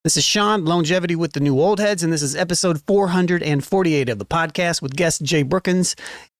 This is Sean, Lonegevity with the New Old Heads, and this is episode 448 of the podcast with guest Jay Brookinz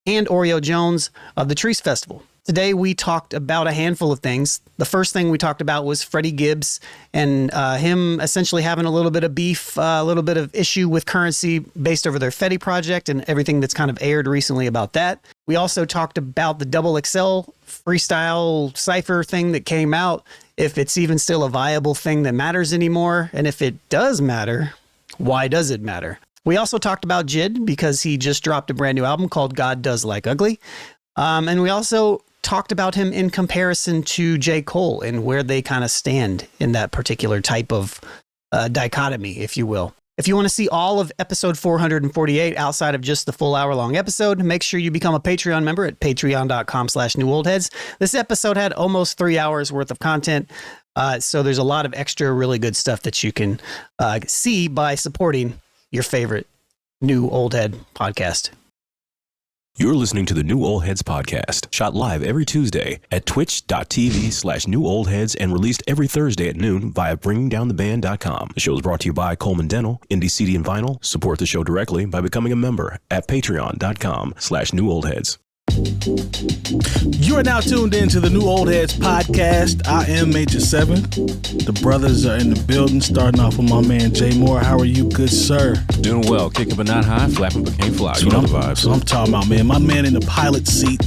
and Oreo Jones of the CHREECE Festival. Today we talked about a handful of things. The first thing we talked about was Freddie Gibbs and him essentially having a little bit of beef, a little bit of issue with Currency based over their Fetty project and everything that's kind of aired recently about that. We also talked about the XXL freestyle Cypher thing that came out, if it's even still a viable thing that matters anymore, and if it does matter, why does it matter? We also talked about JID because he just dropped a brand new album called God Does Like Ugly. And we also talked about him in comparison to J. Cole and where they kind of stand in that particular type of dichotomy, if you will. If you want to see all of episode 448 outside of just the full hour-long episode, make sure you become a Patreon member at patreon.com/newoldheads. This episode had almost 3 hours worth of content, so there's a lot of extra really good stuff that you can see by supporting your favorite New Old Head podcast. You're listening to the New Old Heads podcast, shot live every Tuesday at twitch.tv/newoldheads and released every Thursday at noon via bringingdowntheband.com. The show is brought to you by Coleman Dental, Indie CD and Vinyl. Support the show directly by becoming a member at patreon.com/newoldheads. You are now tuned in to the New Old Heads podcast. I am Major 7. The brothers are in the building, starting off with my man Jay Moore. How are you, good sir? Doing well. Kicking but not high, flapping but can't fly. You know the vibes. So I'm talking about, man. My man in the pilot seat.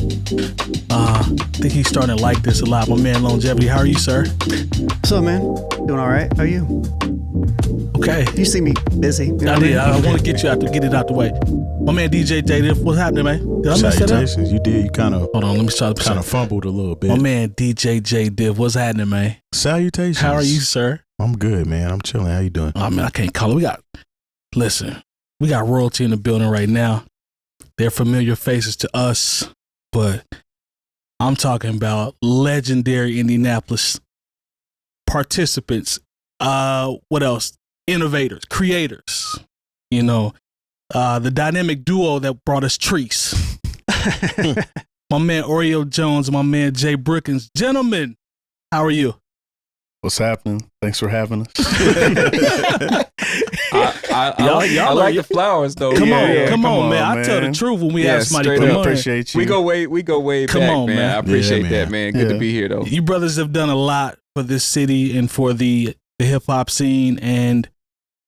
I think he's starting to like this a lot. My man Lonegevity, how are you, sir? What's up, man? Doing all right. How are you? Okay. You see me busy. You know I did. I want to get you out to get it out the way. My man DJ Jay Diff, what's happening, man? Did I mess that up? You did. You kind of hold on. Let me try to kind of fumbled a little bit. My man DJ Jay Diff, what's happening, man? Salutations. How are you, sir? I'm good, man. I'm chilling. How you doing? Oh man, I can't call it. We got royalty in the building right now. They're familiar faces to us, but I'm talking about legendary Indianapolis participants. What else? Innovators, creators. You know, the dynamic duo that brought us CHREECE. My man Oreo Jones and my man Jay Brookinz. Gentlemen, how are you? What's happening? Thanks for having us. I like the flowers though. Come on, man. I tell the truth when we have somebody come on. Appreciate you. We go way Come back, on, man. I appreciate that, man. Good to be here though. You brothers have done a lot for this city and for the hip hop scene, and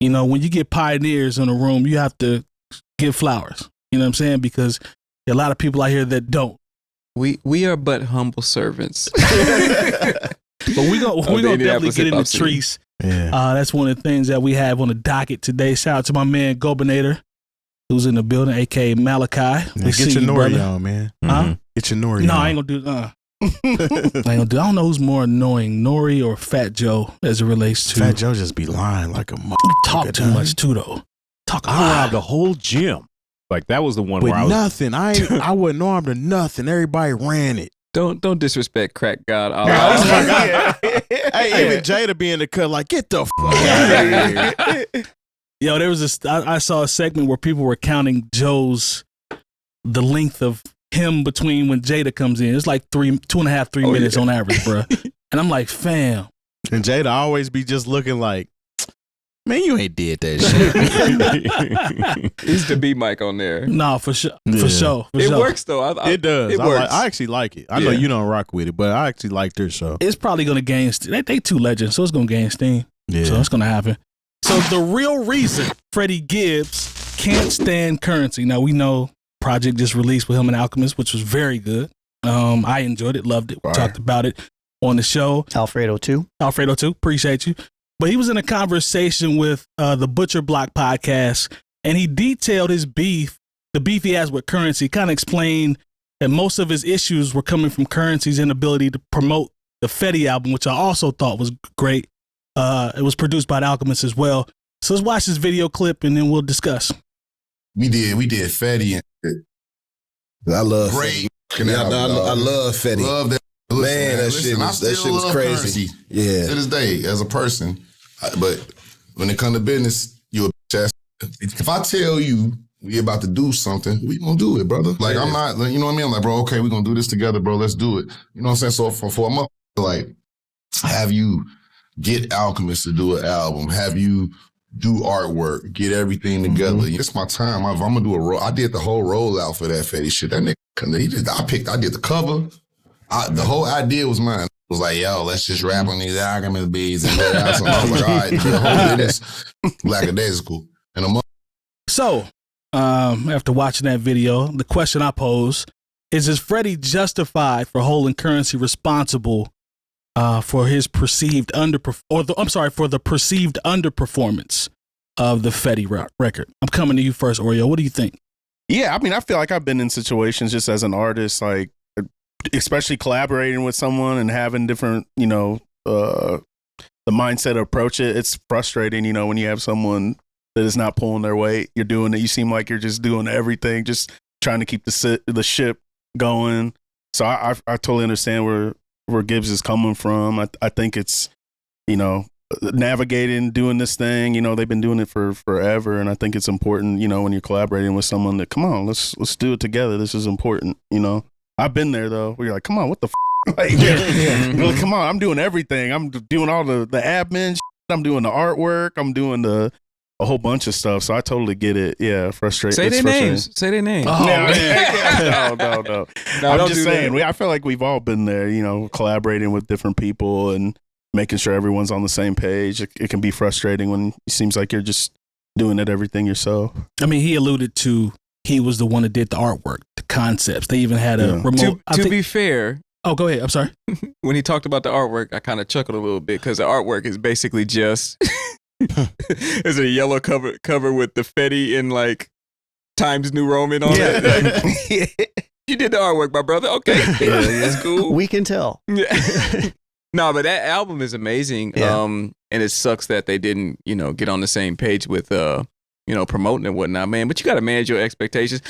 you know, when you get pioneers in a room, you have to give flowers. You know what I'm saying? Because there are a lot of people out here that don't. We are but humble servants. But we're gonna definitely get into CHREECE. Yeah. That's one of the things that we have on the docket today. Shout out to my man Gobinator, who's in the building, aka Malachi. Yeah, get your nori on, man. Huh? Get your nori on. No, I ain't gonna do I don't know who's more annoying, Nori or Fat Joe, as it relates to. Fat Joe just be lying like a mother. Talk too much too, though. I robbed the whole gym. Like that was the one with where I was nothing. I wasn't armed to nothing. Everybody ran it. Don't disrespect Crack God. Hey, even Jada be in the cut like, get the out of here. Yo, there was I saw a segment where people were counting the length of him between when Jada comes in. It's like 2.5, 3 minutes on average, bro. And I'm like, fam. And Jada always be just looking like, man, you ain't did that shit. He's the B mic on there. No, for sure. Yeah. For sure. It works though. It does. It works. I actually like it. I know you don't rock with it, but I actually like their show. It's probably going to gain steam. They two legends, so it's going to gain steam. Yeah. So it's going to happen. So the real reason Freddie Gibbs can't stand Currency. Now, we know project just released with him and Alchemist, which was very good. I enjoyed it, loved it. We talked about it on the show. Alfredo 2. Appreciate you. But he was in a conversation with the Butcher Block podcast, and he detailed his beef, the beef he has with Currency, kind of explained that most of his issues were coming from Currency's inability to promote the Fetty album, which I also thought was great. It was produced by the Alchemist as well. So let's watch this video clip, and then we'll discuss. We did Fetty. And I love great. Fetty. I love Fetty. Love that. Man, that shit was crazy. Currency Yeah. to this day, as a person. But when it comes to business, you a bitch ass. If I tell you we about to do something, we gonna do it, brother. Like, I'm not, you know what I mean? I'm like, bro, okay, we gonna do this together, bro. Let's do it. You know what I'm saying? So for a month, like, have you get Alchemist to do an album, have you do artwork, get everything together. It's my time. I'm gonna do a roll. I did the whole rollout for that Freddie shit. That nigga, I did the cover. The whole idea was mine. It was like, yo, let's just rap on these Alchemist beats and get out. So I was like, all right, the whole bit is lackadaisical. And So, after watching that video, the question I pose is Freddie justified for holding Currency responsible for his perceived for the perceived underperformance of the Fetty record? I'm coming to you first, Oreo. What do you think? Yeah, I mean, I feel like I've been in situations just as an artist, like especially collaborating with someone and having different, the mindset to approach it. It's frustrating, when you have someone that is not pulling their weight. You're doing it. You seem like you're just doing everything, just trying to keep the ship going. So I totally understand where Gibbs is coming from. I think it's, navigating, doing this thing, they've been doing it for forever. And I think it's important, when you're collaborating with someone that, come on, let's do it together. This is important, I've been there though, where you're like, come on, what the like, Like, come on, I'm doing everything. I'm doing all the admin shit. I'm doing the artwork. I'm doing a whole bunch of stuff. So I totally get it. Yeah, frustrating. Say their names. Say their names. Oh, no. I'm just saying. I feel like we've all been there. Collaborating with different people and making sure everyone's on the same page. It can be frustrating when it seems like you're just doing everything yourself. I mean, he alluded to he was the one that did the artwork, the concepts. They even had a remote. To be fair. Oh, go ahead. I'm sorry. When he talked about the artwork, I kind of chuckled a little bit because the artwork is basically just there's a yellow cover with the Fetty in like Times New Roman on it. Like, you did the artwork, my brother. Okay, that's cool. We can tell. No, but that album is amazing. Yeah. And it sucks that they didn't, get on the same page with, promoting and whatnot, man. But you got to manage your expectations.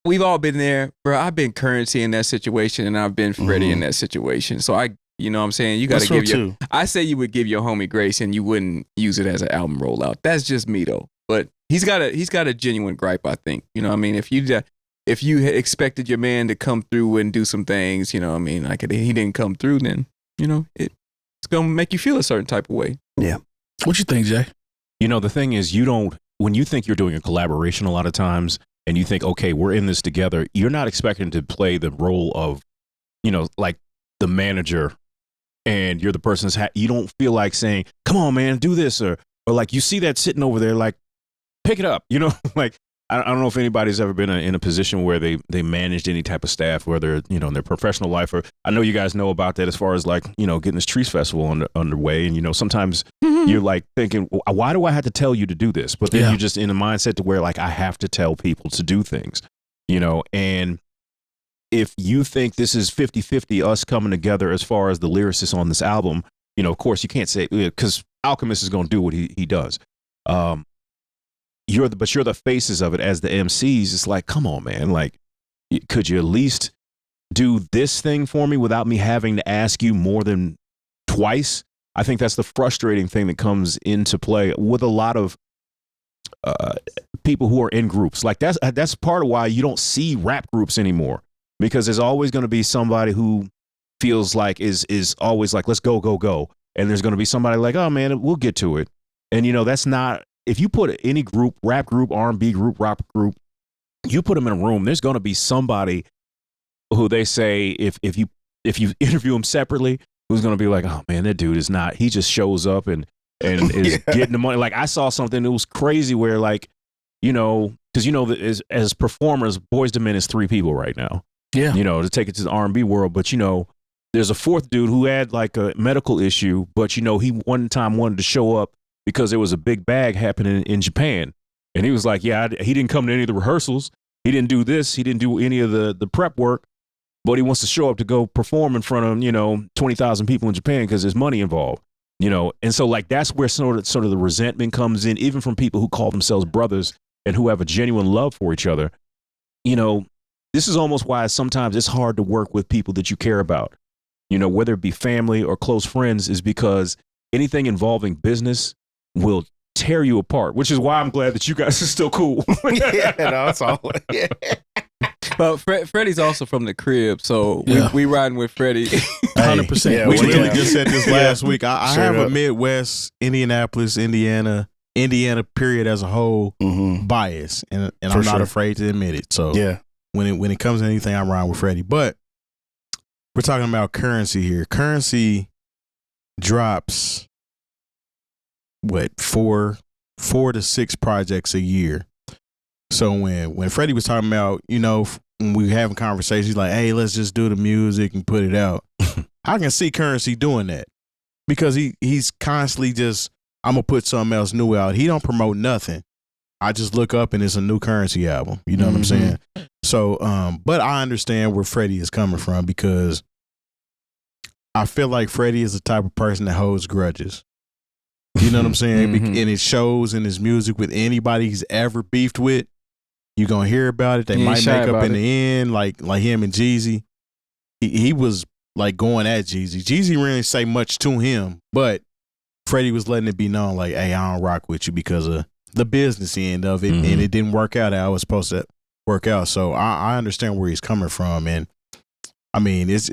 We've all been there, bro. I've been Currency in that situation, and I've been Freddie in that situation. So you know what I'm saying? You got to give I say you would give your homie grace, and you wouldn't use it as an album rollout. That's just me though. But he's got a genuine gripe, I think. You know what I mean? If you expected your man to come through and do some things, like he didn't come through, then, it's going to make you feel a certain type of way. Yeah. What you think, Jay? The thing is, when you think you're doing a collaboration a lot of times and you think, okay, we're in this together, you're not expecting to play the role of, like the manager, and you're the person's you don't feel like saying, come on, man, do this. Or like you see that sitting over there, like, pick it up, like, I don't know if anybody's ever been in a position where they managed any type of staff, whether, in their professional life, or I know you guys know about that as far as like, getting this CHREECE festival underway. And, sometimes you're like thinking, why do I have to tell you to do this? But then you're just in a mindset to where like, I have to tell people to do things, and if you think this is 50-50 us coming together as far as the lyricists on this album, of course you can't say, because Alchemist is going to do what he does. You're the faces of it as the MCs. It's like, come on, man. Like, could you at least do this thing for me without me having to ask you more than twice? I think that's the frustrating thing that comes into play with a lot of people who are in groups. Like that's part of why you don't see rap groups anymore, because there's always going to be somebody who feels like is always like, let's go. And there's going to be somebody like, oh man, we'll get to it. And that's not. If you put any group, rap group, R&B group, rock group, you put them in a room, there's going to be somebody who they say, if you interview them separately, who's going to be like, oh man, that dude is not, he just shows up and is getting the money. Like I saw something that was crazy where like, because as performers, Boyz II Men is 3 people right now. Yeah. To take it to the R&B world. But there's a 4th dude who had like a medical issue, but he one time wanted to show up because there was a big bag happening in Japan. And he was like, yeah, he didn't come to any of the rehearsals. He didn't do this. He didn't do any of the prep work, but he wants to show up to go perform in front of, 20,000 people in Japan because there's money involved, And so like, that's where sort of the resentment comes in, even from people who call themselves brothers and who have a genuine love for each other. This is almost why sometimes it's hard to work with people that you care about, whether it be family or close friends, is because anything involving business will tear you apart, which is why I'm glad that you guys are still cool. Yeah, no, it's all. Yeah. Well, Freddie's also from the crib, so Yeah. we riding with Freddie. 100%. Yeah, We we really can. just said this last week. I Straight have up. a Midwest, Indianapolis, Indiana period as a whole Mm-hmm. bias, and For I'm not sure. afraid to admit it. So Yeah. when it comes to anything, I'm riding with Freddie. But we're talking about Currency here. Currency drops what 4 to 6 projects a year. So when Freddie was talking about, when we were having conversations, he's like, hey, let's just do the music and put it out. I can see Currency doing that because he's constantly just, I'm going to put something else new out. He don't promote nothing. I just look up and it's a new Currency album. You know what I'm saying? So, but I understand where Freddie is coming from because I feel like Freddie is the type of person that holds grudges. You know what I'm saying? Mhm. And it shows in his music with anybody he's ever beefed with. You're going to hear about it. They He ain't might shy make up about in it. the end, like him and Jeezy. He was like going at Jeezy. Jeezy really didn't say much to him, but Freddie was letting it be known like, hey, I don't rock with you because of the business end of it. Mhm. And it didn't work out how it was supposed to work out. So I understand where he's coming from. And I mean, it's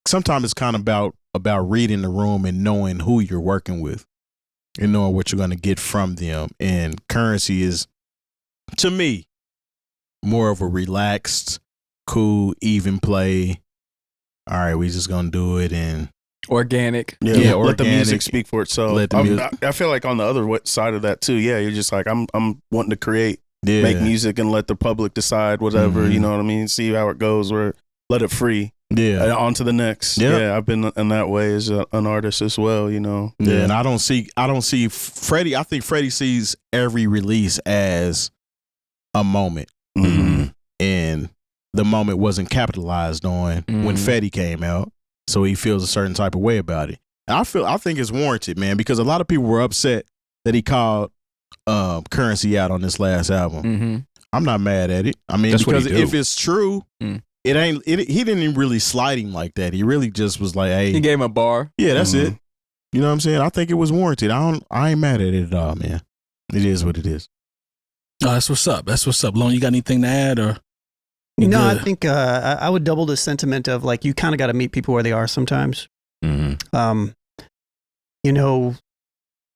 sometimes it's kind of about reading the room and knowing who you're working with and knowing what you're going to get from them. And Currency is, to me, more of a relaxed, cool, even play. All right, we just going to do it. And Organic. Yeah, Yeah, let the organic. music speak for itself. Let the I feel like on the other side of that too. Yeah, you're just like I'm wanting to create, yeah. make music, and let the public decide whatever. Mhm. You know what I mean? See how it goes. Or let it free. Yeah. On to the next. Yeah. Yeah, I've been in that way as an artist as well. Yeah, and I don't see Freddie. I think Freddie sees every release as a moment, Mm-hmm. and the moment wasn't capitalized on when Mhm. Fetty came out, so he feels a certain type of way about it. And I think it's warranted, man, because a lot of people were upset that he called Currency out on this last album. Mm-hmm. I'm not mad at it. I mean, That's what he because do. if it's true, Mm. it ain't. He didn't even really slide him like that. He really just was like, hey, He gave him a bar. yeah, that's Mhm. it. You know what I'm saying? I think it was warranted. I ain't mad at it at all, man. It is what it is. Oh, that's what's up. That's what's up. Lone, you got anything to add or? you No, I good? think I would double the sentiment of like you kind of got to meet people where they are sometimes. Mm-hmm.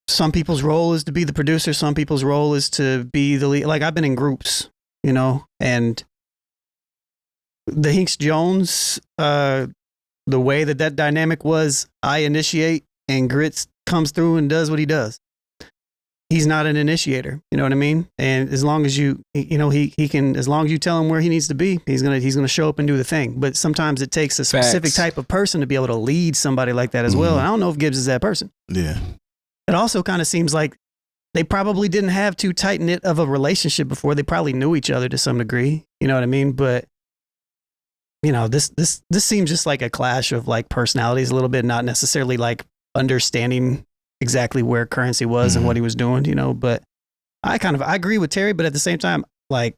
Some people's role is to be the producer. Some people's role is to be the lead. Like I've been in groups, and the Hinks Jones, the way that dynamic was, I initiate and Grits comes through and does what he does. He's not an initiator, you know what I mean? And as long as he can, as long as you tell him where he needs to be, he's gonna show up and do the thing. But sometimes it takes a specific Facts. type of person to be able to lead somebody like that as well. Mhm. And I don't know if Gibbs is that person. Yeah. It also kind of seems like they probably didn't have too tight knit of a relationship before. They probably knew each other to some degree, you know what I mean? But this seems just like a clash of like personalities a little bit, not necessarily like understanding exactly where Currency was and what he was doing, but I agree with Terry, but at the same time, like,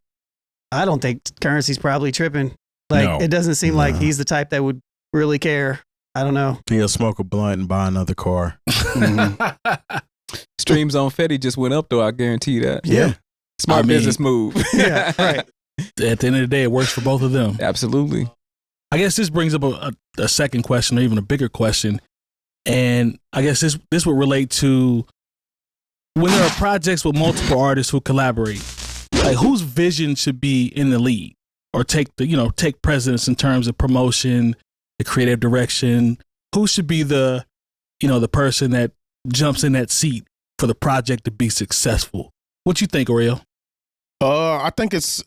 I don't think Currency's probably tripping. Like, No. it doesn't seem like No. he's the type that would really care. I don't know. He'll smoke a blunt and buy another car. Streams on Fetty just went up though. I guarantee you that. Yeah. Smart I mean- business move. Yeah, right. At the end of the day, it works for both of them. Absolutely. I guess this brings up a second question, or even a bigger question. And I guess this would relate to when there are projects with multiple artists who collaborate, like whose vision should be in the lead or take precedence in terms of promotion, the creative direction. Who should be the person that jumps in that seat for the project to be successful? What you think, Oreo? I think it's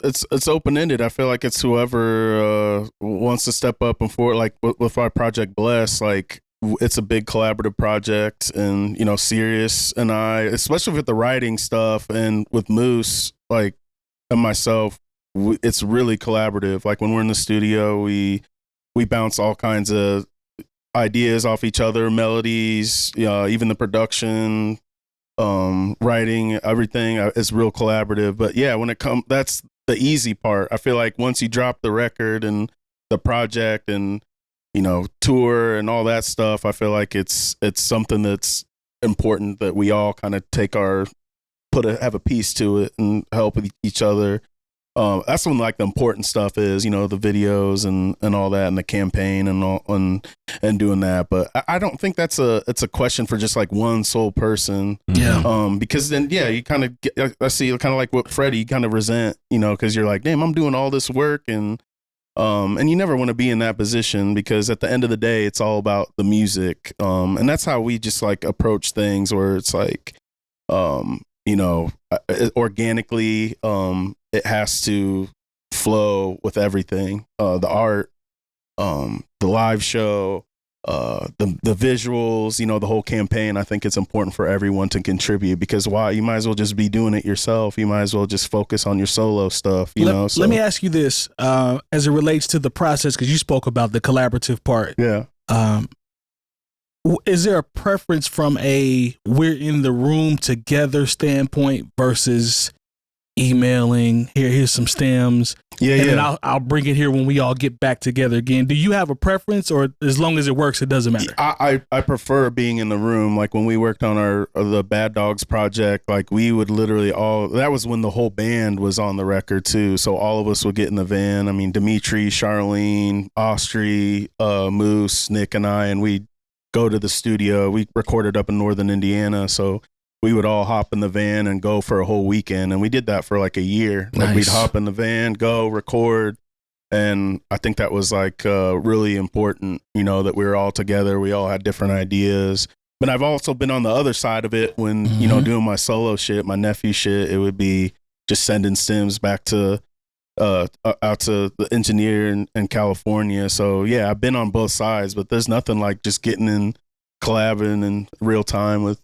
open ended. I feel like it's whoever wants to step up and forward. Like with our project Bless, like it's a big collaborative project, and Sirius and I, especially with the writing stuff, and with Moose, like and myself, it's really collaborative. Like when we're in the studio, we bounce all kinds of ideas off each other, melodies, even the production. Writing, everything is real collaborative. But yeah, when it comes, that's the easy part. I feel like once you drop the record and the project and tour and all that stuff, I feel like it's something that's important that we all kind of take have a piece to it and help each other. that's when like the important stuff is, you know, the videos and all that, and the campaign and all, and doing that. But I don't think it's a question for just like one sole person. Yeah. Because then, yeah, you kind of get, I see kind of like what Freddie kind of resent, you know, because you're like, damn, I'm doing all this work, and you never want to be in that position, because at the end of the day, it's all about the music. And that's how we just like approach things, where it's like, you know, organically, it has to flow with everything. The art, the live show, the visuals, you know, the whole campaign. I think it's important for everyone to contribute, because why? You might as well just be doing it yourself. You might as well just focus on your solo stuff, you know? So. Let me ask you this, as it relates to the process, because you spoke about the collaborative part. Yeah. Is there a preference from a we're in the room together standpoint versus emailing, here's some stems, and then I'll bring it here when we all get back together again? Do you have a preference, or as long as it works, it doesn't matter? I prefer being in the room. Like when we worked on the Bad Dogs project, like we would literally that was when the whole band was on the record too. So all of us would get in the van. I mean, Dimitri, Charlene, Austri, Moose, Nick, and I, and we'd go to the studio. We recorded up in northern Indiana, so we would all hop in the van and go for a whole weekend. And we did that for like a year. Like Nice. we'd hop in the van, go record. And I think that was like really important, you know, that we were all together. We all had different ideas. But I've also been on the other side of it when, you know, doing my solo shit, my nephew shit. It would be just sending stems back to out to the engineer in California. So yeah, I've been on both sides, but there's nothing like just getting in, collabing in real time with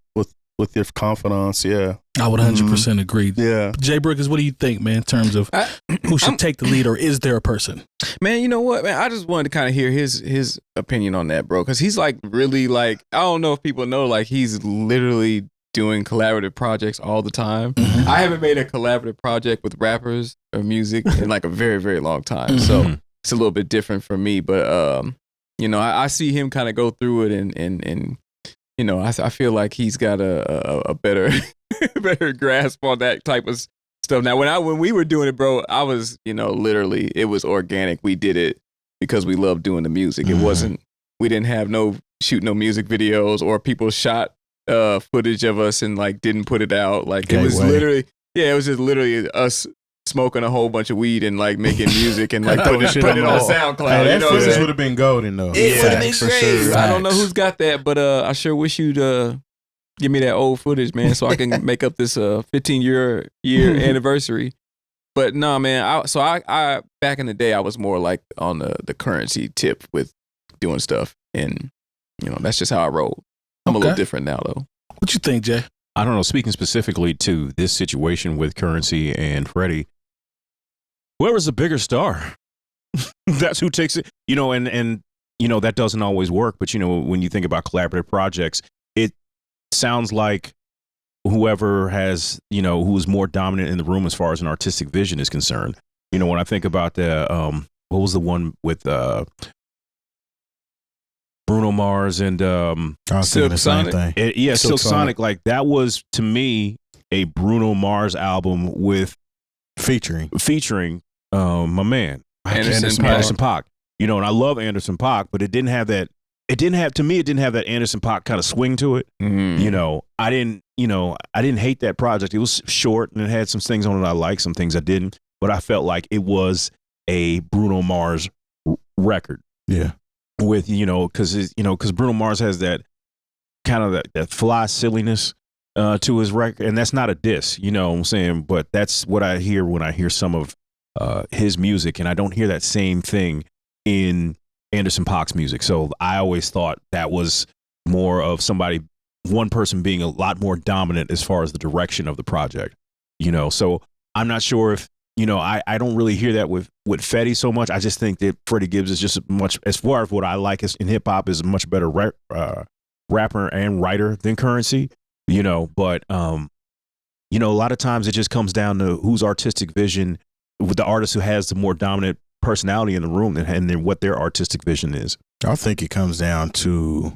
your confidants. Yeah, I would 100% agree. Yeah. Jay Brookinz, what do you think, man, in terms of who should take the lead, or is there a person? Man, you know what, man? I just wanted to kind of hear his opinion on that, bro. Because he's like really like, I don't know if people know, like he's literally doing collaborative projects all the time. I haven't made a collaborative project with rappers or music in like a very, very long time. So it's a little bit different for me. But, you know, I see him kind of go through it and you know, I feel like he's got a better better grasp on that type of stuff. Now, when we were doing it, bro, I was, you know, literally, it was organic. We did it because we loved doing the music. It wasn't, we didn't have shoot no music videos, or people shot footage of us and like didn't put it out. Like it was literally, it was just literally us smoking a whole bunch of weed and like making music and like putting it on SoundCloud. Hey, that you know footage would have been golden though. It would have been for great. sure. I don't know who's got that, but I sure wish you'd give me that old footage, man, so I can make up this 15-year anniversary. But no, man. I back in the day, I was more like on the currency tip with doing stuff, and you know that's just how I roll. I'm a little different now, though. What you think, Jay? I don't know. Speaking specifically to this situation with Currency and Freddie, whoever's the bigger star, that's who takes it. You know, and you know that doesn't always work. But you know, when you think about collaborative projects, it sounds like whoever has, you know, who is more dominant in the room as far as an artistic vision is concerned. You know, when I think about the what was the one with Bruno Mars and Silk Sonic. Silk Sonic. Like that was to me a Bruno Mars album with featuring my man Anderson .Paak. You know, and I love Anderson .Paak, but it didn't have that Anderson .Paak kind of swing to it. You know, I didn't hate that project. It was short and it had some things on it I liked, some things I didn't, but I felt like it was a Bruno Mars record. Yeah. With, you know, because Bruno Mars has that kind of that fly silliness to his record, and that's not a diss, you know what I'm saying? But that's what I hear when I hear some of his music, and I don't hear that same thing in Anderson .Paak's music. So I always thought that was more of one person being a lot more dominant as far as the direction of the project, you know? So I'm not sure if, you know, I don't really hear that with Freddie so much. I just think that Freddie Gibbs is just much, as far as what I like in hip hop, is a much better rapper and writer than Currency, you know. But, you know, a lot of times it just comes down to whose artistic vision, with the artist who has the more dominant personality in the room and then what their artistic vision is. I think it comes down to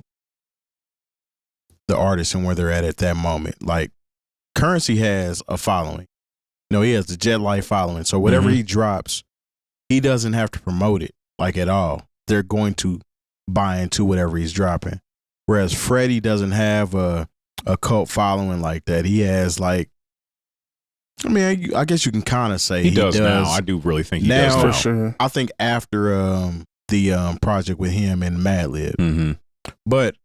the artist and where they're at that moment. Like Currency has a following. he has the jet life following. So whatever he drops, he doesn't have to promote it like at all. They're going to buy into whatever he's dropping. Whereas Freddie doesn't have a cult following like that. He has like, I mean, I guess you can kind of say he does now. I do really think he does now. For sure. I think after the project with him and Madlib, but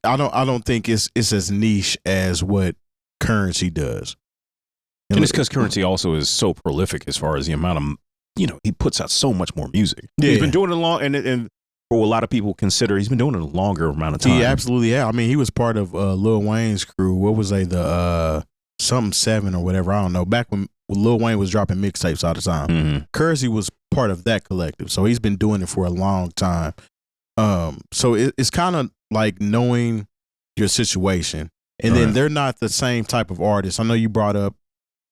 I don't think it's as niche as what Currency does. And it's because Currency also is so prolific as far as the amount of, he puts out so much more music. Yeah. He's been doing it long, and for a lot of people consider he's been doing it a longer amount of time. He absolutely has. I mean, he was part of Lil Wayne's crew. What was they, the something 7 or whatever, I don't know. Back when Lil Wayne was dropping mixtapes all the time. Currency was part of that collective. So he's been doing it for a long time. So it's kind of like knowing your situation. And then they're not the same type of artists. I know you brought up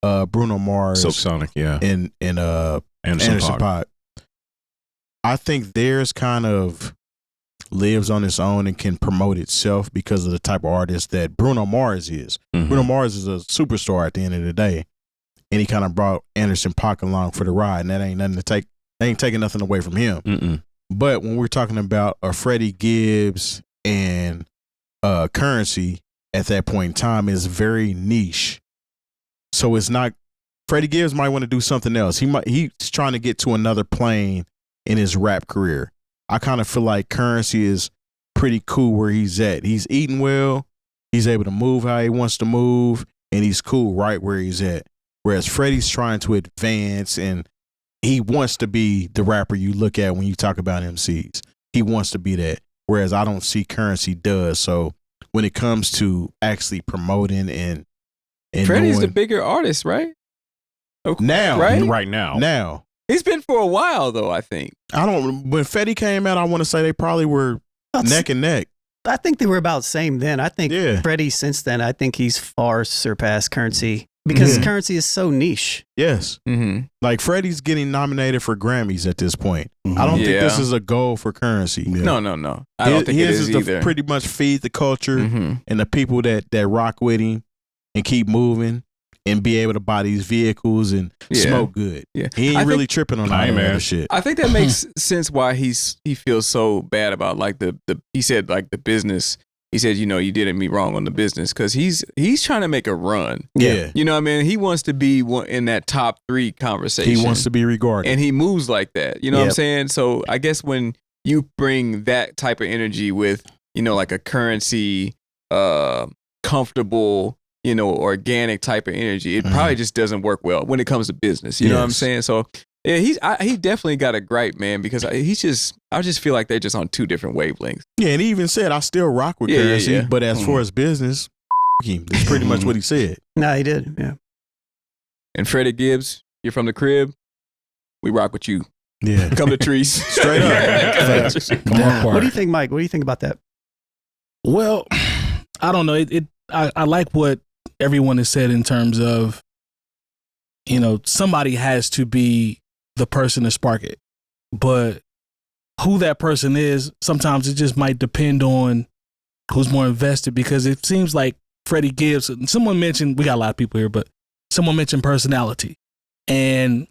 Bruno Mars, Silk Sonic, and Anderson .Paak. I think theirs kind of lives on its own and can promote itself because of the type of artist that Bruno Mars is. Bruno Mars is a superstar at the end of the day, and he kind of brought Anderson .Paak along for the ride, and that ain't nothing to take. They ain't taking nothing away from him. But when we're talking about Freddie Gibbs and Currency at that point in time, is very niche. So it's not. Freddie Gibbs might want to do something else. He's trying to get to another plane in his rap career. I kind of feel like Currency is pretty cool where he's at. He's eating well. He's able to move how he wants to move, and he's cool right where he's at. Whereas Freddie's trying to advance, and he wants to be the rapper you look at when you talk about MCs. He wants to be that. Whereas I don't see Currency does. So when it comes to actually promoting and Freddie's the bigger artist, right? Now, right now. He's been for a while, though, I think. When Freddie came out, I want to say they probably were neck and neck. I think they were about the same then. I think Freddie, since then, I think he's far surpassed Currency because Currency is so niche. Yes. Like Freddie's getting nominated for Grammys at this point. I don't think this is a goal for Currency. No. I don't think it is either. To pretty much feed the culture and the people that rock with him and keep moving. And be able to buy these vehicles and smoke good. Yeah. He ain't really tripping on all that shit. I think that makes sense why he feels so bad about like the he said like the business. He said, you did me wrong on the business because he's trying to make a run. Yeah. You know what I mean? He wants to be in that top 3 conversation. He wants to be regarded. And he moves like that. You know what I'm saying? So I guess when you bring that type of energy with, like a Currency, comfortable, organic type of energy, it probably just doesn't work well when it comes to business. You know what I'm saying? So yeah, he definitely got a gripe, man, because I just feel like they're just on 2 different wavelengths. Yeah, and he even said, I still rock with Currency, but as far as business, him. That's pretty much what he said. No, he did. Yeah. And Freddie Gibbs, you're from the crib. We rock with you. Yeah. Come to CHREECE. Straight up. What do you think, Mike? What do you think about that? Well, I don't know. I like what everyone has said in terms of, somebody has to be the person to spark it. But who that person is, sometimes it just might depend on who's more invested, because it seems like Freddie Gibbs, someone mentioned, we got a lot of people here, but someone mentioned personality. And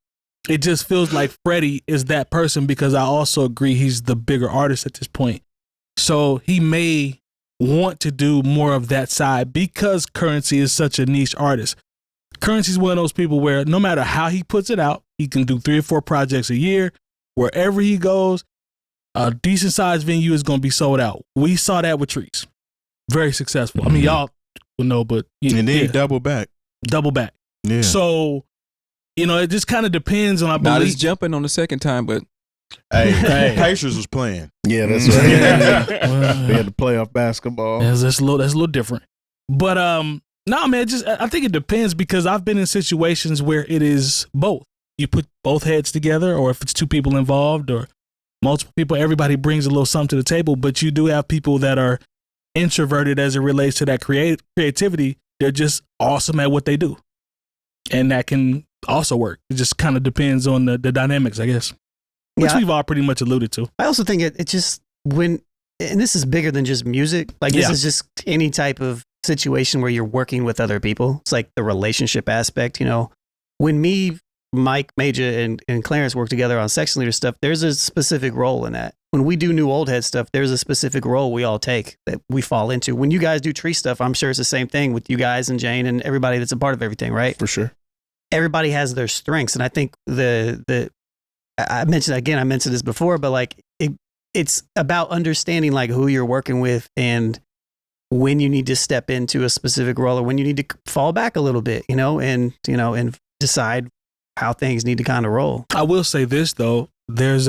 it just feels like Freddie is that person, because I also agree he's the bigger artist at this point. So he may want to do more of that side because Currency is such a niche artist. Currency's one of those people where no matter how he puts it out, he can do 3 or 4 projects a year. Wherever he goes, a decent sized venue is going to be sold out. We saw that with CHREECE. Very successful. I mean, y'all will know, but and then he double back. Yeah. So, it just kind of depends on, I believe. Not as jumping on the second time, but Hey, Pacers was playing. Yeah, that's right. They had to playoff basketball. Yeah, that's a little different. But no, man, I think it depends, because I've been in situations where it is both. You put both heads together, or if it's 2 people involved or multiple people, everybody brings a little something to the table. But you do have people that are introverted as it relates to that creativity. They're just awesome at what they do, and that can also work. It just kind of depends on the dynamics, I guess. Which we've all pretty much alluded to. I also think it just and this is bigger than just music. Like this is just any type of situation where you're working with other people. It's like the relationship aspect, when me, Mike, Maja, and Clarence work together on section leader stuff, there's a specific role in that. When we do new old head stuff, there's a specific role we all take that we fall into. When you guys do tree stuff, I'm sure it's the same thing with you guys and Jane and everybody that's a part of everything, right? For sure. Everybody has their strengths. And I think I mentioned this before, but like it's about understanding like who you're working with and when you need to step into a specific role or when you need to fall back a little bit, and decide how things need to kind of roll. I will say this though, there's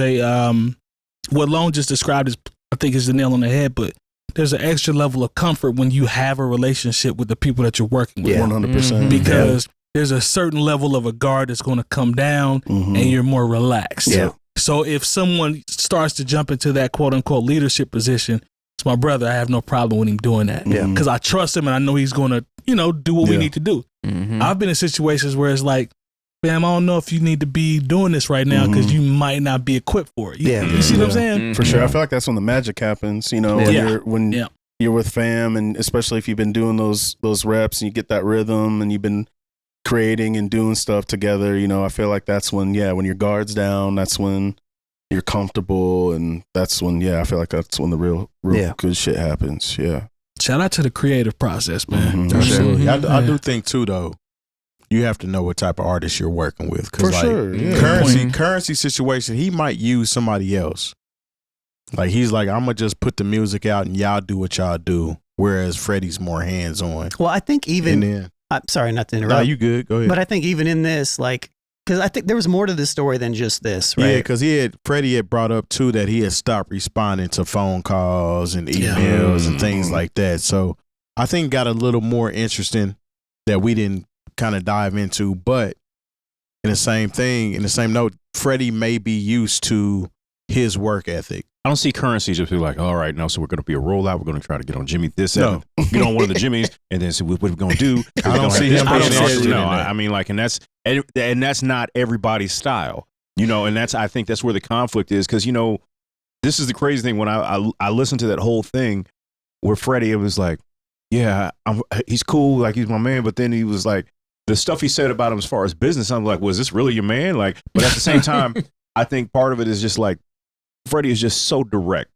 what Lone just described I think is the nail on the head, but there's an extra level of comfort when you have a relationship with the people that you're working with. 100%. Because there's a certain level of a guard that's going to come down and you're more relaxed. Yeah. So if someone starts to jump into that quote unquote leadership position, it's my brother. I have no problem with him doing that. Yeah. Because I trust him and I know he's going to, do what we need to do. I've been in situations where it's like, fam, I don't know if you need to be doing this right now because you might not be equipped for it. You see what I'm saying? For sure. I feel like that's when the magic happens, when you're with fam, and especially if you've been doing those reps and you get that rhythm and you've been creating and doing stuff together, I feel like that's when, when your guard's down, that's when you're comfortable, and that's when, I feel like that's when the real good shit happens. Yeah. Shout out to the creative process, man. Absolutely. I do think too, though, you have to know what type of artist you're working with. For sure. Currency situation, he might use somebody else. Like he's like, I'm gonna just put the music out and y'all do what y'all do. Whereas Freddie's more hands on. Well, I think I'm sorry not to interrupt. No, you good. Go ahead. But I think even in this, like, because I think there was more to this story than just this, right? Yeah, because Freddie had brought up too that he had stopped responding to phone calls and emails and things like that. So I think got a little more interesting that we didn't kind of dive into. But in the same note, Freddie may be used to his work ethic. I don't see Currency just be like, all right, now, so we're going to be a rollout. We're going to try to get on Jimmy get on one of the Jimmys, and then so what we're going to do. I don't see him. I mean, like, and that's not everybody's style, and I think that's where the conflict is. Cause this is the crazy thing. When I listened to that whole thing where Freddie, it was like, yeah, he's cool. Like he's my man. But then he was like, the stuff he said about him as far as business, I'm like, was this really your man? Like, but at the same time, I think part of it is just like, Freddie is just so direct,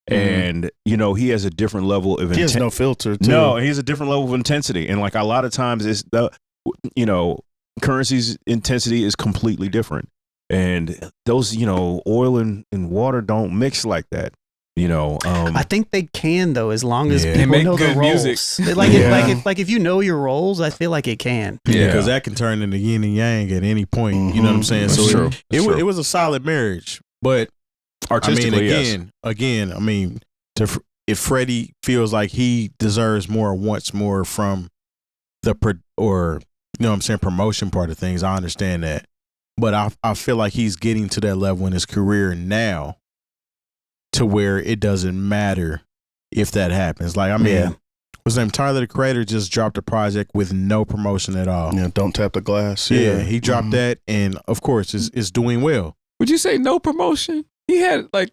and he has a different level of. He has no filter. Too. No, he has a different level of intensity, and like a lot of times, it's Currency's intensity is completely different, and those oil and water don't mix like that. I think they can though, as long as They people make know good their roles. music. If you know your roles, I feel like it can. Yeah, because that can turn into yin and yang at any point. You know what I'm saying? That's So true. it was a solid marriage, but. Artistically, If Freddie feels like he deserves more, wants more from promotion part of things, I understand that. But I feel like he's getting to that level in his career now to where it doesn't matter if that happens. Like, what's his name? Tyler, the Creator, just dropped a project with no promotion at all. Yeah, Don't Tap the Glass. Yeah, he dropped that, and of course, it's doing well. Would you say no promotion? He had like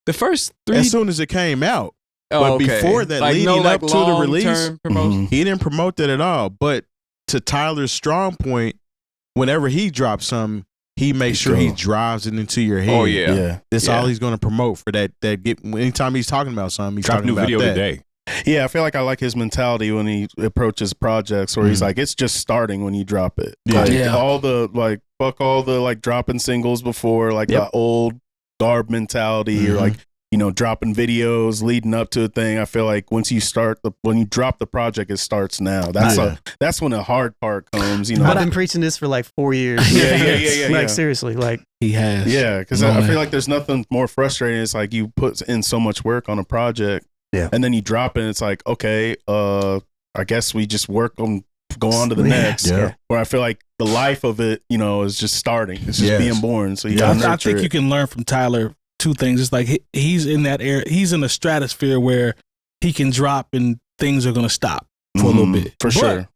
the first 3 as soon as it came out. Oh, but before that, like, leading up to the release, promotion. he didn't promote that at all. But to Tyler's strong point, whenever he drops something, he makes sure he drives it into your head. Oh yeah. That's all he's going to promote for that. Anytime he's talking about something, he's talking new about video that. today. Yeah, I feel like I like his mentality when he approaches projects where he's like, it's just starting when you drop it. All the fuck all the dropping singles before, the old garb mentality, or dropping videos leading up to a thing. I feel like when you drop the project, it starts now. That's when the hard part comes. I've been preaching this for like 4 years. Yeah. Seriously, he has. Yeah, because I feel like there's nothing more frustrating. It's like you put in so much work on a project, and then you drop it, and it's like, okay, I guess we just go on to the next. Yeah. Where I feel like the life of it, is just starting. It's just being born. So I think you can learn from Tyler 2 things. It's like he's in that area. He's in a stratosphere where he can drop and things are going to stop for a little bit. For sure.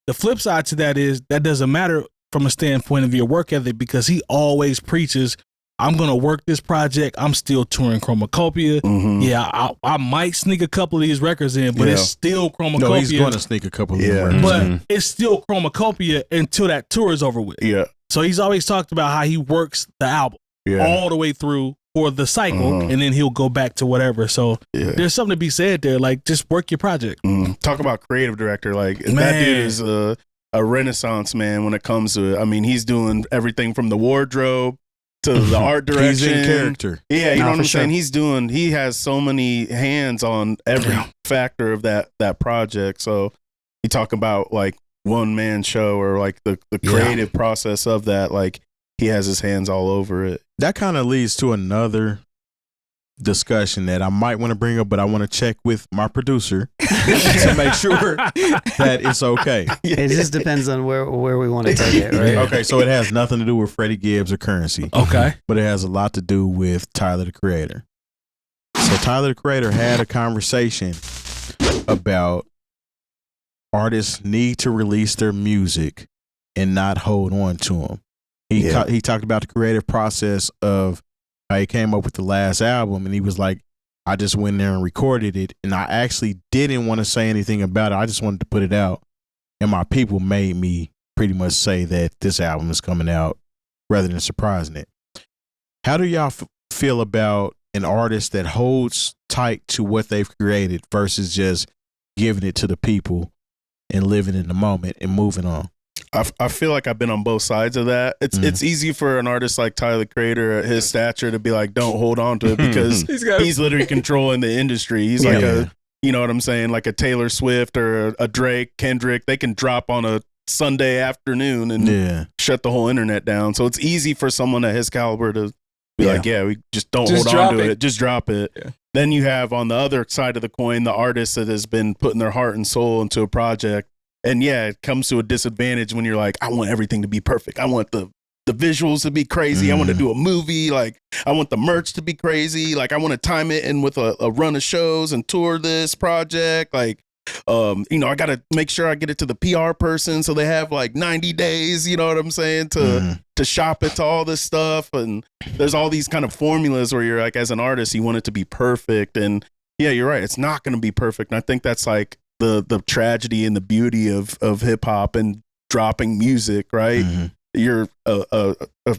The flip side to that is that doesn't matter from a standpoint of your work ethic, because he always preaches I'm gonna work this project. I'm still touring Chromacopia. Mhm. Yeah, I might sneak a couple of these records in, but it's still Chromacopia. No, he's going to sneak a couple of them. But it's still Chromacopia until that tour is over with. Yeah. So he's always talked about how he works the album all the way through for the cycle, and then he'll go back to whatever. So there's something to be said there. Like, just work your project. Talk about creative director. Like, that dude is a renaissance man when it comes to it. I mean, he's doing everything from the wardrobe to the art direction. He's in character. Yeah, you know what I'm saying? He has so many hands on every factor of that project. So you talk about like one man show or like the creative process of that, like he has his hands all over it. That kind of leads to another discussion that I might want to bring up, but I want to check with my producer to make sure that it's okay. It just depends on where we want to take it, right? Okay, so it has nothing to do with Freddie Gibbs or Currency. Okay. But it has a lot to do with Tyler, the Creator. So Tyler, the Creator had a conversation about artists need to release their music and not hold on to them. He talked about the creative process of how he came up with the last album, and he was like, I just went there and recorded it, and I actually didn't want to say anything about it. I just wanted to put it out, and my people made me pretty much say that this album is coming out rather than surprising it. How do y'all feel about an artist that holds tight to what they've created versus just giving it to the people and living in the moment and moving on? I feel like I've been on both sides of that. It's easy for an artist like Tyler, the Creator, at his stature, to be like, don't hold on to it, because he's literally controlling the industry. He's like you know what I'm saying, like a Taylor Swift or a Drake, Kendrick. They can drop on a Sunday afternoon and shut the whole internet down. So it's easy for someone at his caliber to be like, we just don't hold on to it. Just drop it. Yeah. Then you have on the other side of the coin the artist that has been putting their heart and soul into a project. And it comes to a disadvantage when you're like, I want everything to be perfect. I want the visuals to be crazy. I want to do a movie. Like, I want the merch to be crazy. Like, I want to time it in with a run of shows and tour this project. Like, I got to make sure I get it to the PR person so they have like 90 days, you know what I'm saying, to shop it to all this stuff. And there's all these kind of formulas where you're like, as an artist, you want it to be perfect. And you're right. It's not going to be perfect. And I think that's like the tragedy and the beauty of hip hop and dropping music, right? You're a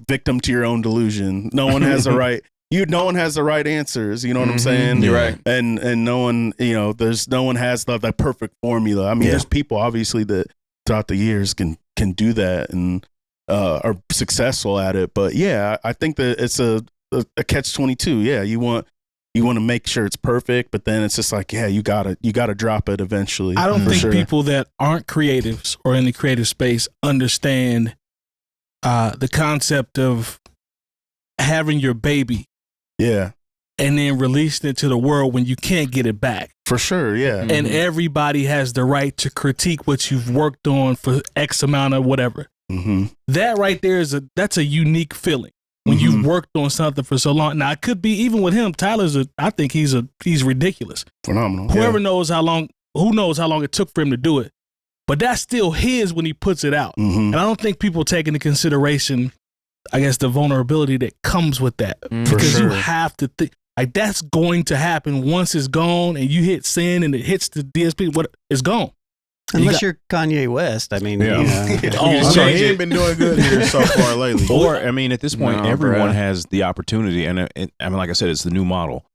victim to your own delusion. No one has the right. No one has the right answers. You know what I'm saying? You're right. And no one, no one has the perfect formula. I mean, there's people obviously that throughout the years can do that and are successful at it. But I think that it's a catch-22. Yeah, you want to make sure it's perfect, but then it's just like, you gotta drop it eventually. I don't think people that aren't creatives or in the creative space understand the concept of having your baby, and then releasing it to the world when you can't get it back. For sure, And everybody has the right to critique what you've worked on for X amount of whatever. That right there that's a unique feeling. When you worked on something for so long. Now, it could be, even with him, I think he's ridiculous. Phenomenal. Who knows how long it took for him to do it. But that's still his when he puts it out. And I don't think people take into consideration, I guess, the vulnerability that comes with that. Because you have to think, like, that's going to happen once it's gone and you hit send and it hits the DSP, it's gone. Unless you're Kanye West. I mean, he ain't been doing good here so far lately. Or, I mean, at this point, everyone has the opportunity. And I mean, like I said, it's the new model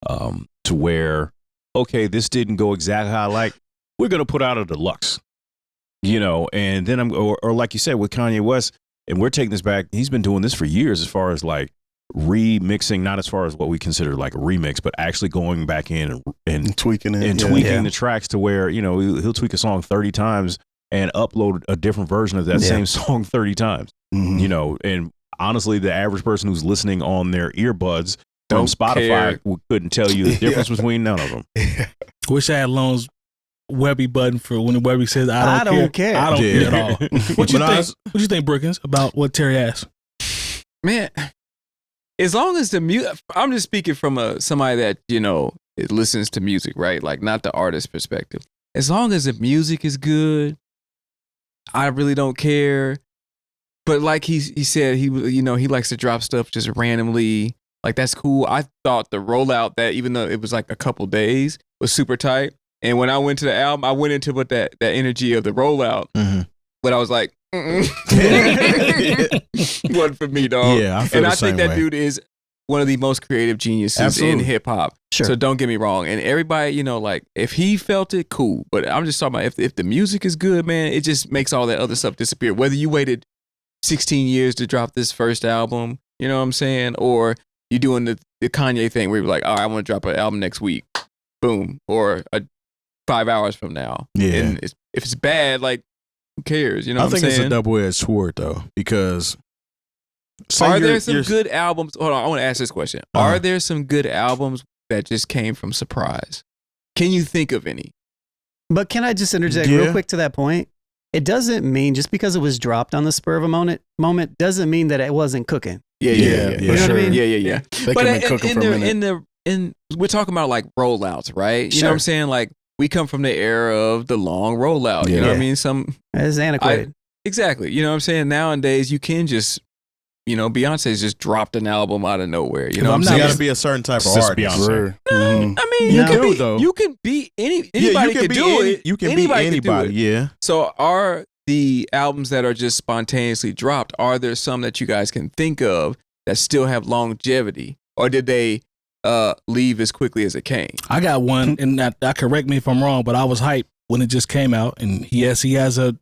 to where, okay, this didn't go exactly how I like. We're going to put out a deluxe, and then or like you said with Kanye West, and we're taking this back. He's been doing this for years as far as like remixing, not as far as what we consider like a remix, but actually going back in and tweaking it and tweaking the tracks to where, he'll tweak a song 30 times and upload a different version of that same song 30 times, and honestly, the average person who's listening on their earbuds on Spotify couldn't tell you the difference between none of them. Wish I had Lone's Webby button for when Webby says, I don't care. I don't care at all. What you think, Brookinz, about what Terry asked? Man, as long as the music, I'm just speaking from somebody that, it listens to music, right? Like, not the artist perspective. As long as the music is good, I really don't care. But like he said, he likes to drop stuff just randomly. Like that's cool. I thought the rollout that even though it was like a couple days was super tight. And when I went to the album, I went into with that energy of the rollout. Mm-hmm. But I was like, wasn't for me, dog. Yeah, I feel and the I think same that way. dude is one of the most creative geniuses in hip hop. Sure. So don't get me wrong. And everybody, like if he felt it, cool. But I'm just talking about if the music is good, man, it just makes all that other stuff disappear. Whether you waited 16 years to drop this first album, you know what I'm saying? Or you're doing the Kanye thing where you're like, all right, I want to drop an album next week. Boom. Or 5 hours from now. Yeah. And if it's bad, like, who cares? You know what I'm saying? I think it's a double-edged sword, though, because are there some good albums? Hold on, I want to ask this question. Uh-huh. Are there some good albums that just came from surprise? Can you think of any? But can I just interject real quick to that point? It doesn't mean just because it was dropped on the spur of a moment doesn't mean that it wasn't cooking. Yeah. You know what I mean? Yeah. They But can be cooking for a minute. we're talking about like rollouts, right? You Sure. know what I'm saying? Like we come from the era of the long rollout. You know what I mean? It's antiquated. Exactly. You know what I'm saying? Nowadays you can just, Beyonce's just dropped an album out of nowhere. You know what I'm You saying? got to be a certain type of Just artist. Beyonce. I mean, you can be anybody you can do it. You can be Anybody can do anybody. it. Yeah. So are the albums that are just spontaneously dropped, are there some that you guys can think of that still have longevity? Or did they leave as quickly as it came? I got one, and I correct me if I'm wrong, but I was hyped when it just came out, and he has a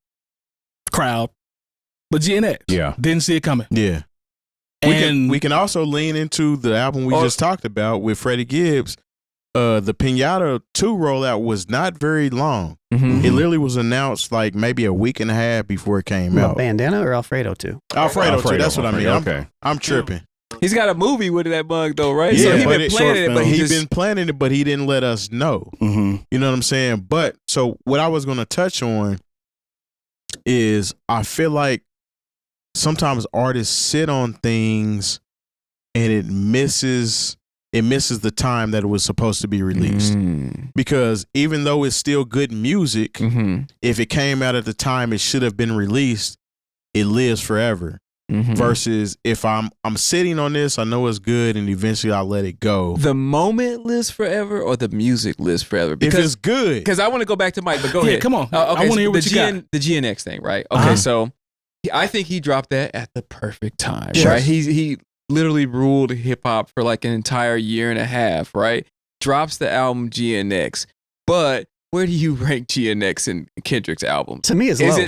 crowd. But GNX, didn't see it coming. Yeah. We can also lean into the album we just talked about with Freddie Gibbs. The Pinata 2 rollout was not very long. Mm-hmm. It literally was announced like maybe a week and a half before it came out. Bandana or Alfredo too? Alfredo 2, that's what I mean. Okay. I'm tripping. He's got a movie with that bug though, right? Yeah, so but been planning it, but he's been planning it, but he didn't let us know. Mm-hmm. You know what I'm saying? But so what I was going to touch on is I feel like sometimes artists sit on things and it misses the time that it was supposed to be released. Because even though it's still good music, if it came out at the time it should have been released, it lives forever. Versus if I'm sitting on this, I know it's good, and eventually I'll let it go. The moment lives forever, or the music lives forever? Because if it's good, because I want to go back to Mike, but go ahead. Come on, okay, I want to hear what you got. The GNX thing, right? Okay, so I think he dropped that at the perfect time, right? He literally ruled hip hop for like an entire year and a half, right? Drops the album GNX, but where do you rank GNX in Kendrick's album? To me, it's low.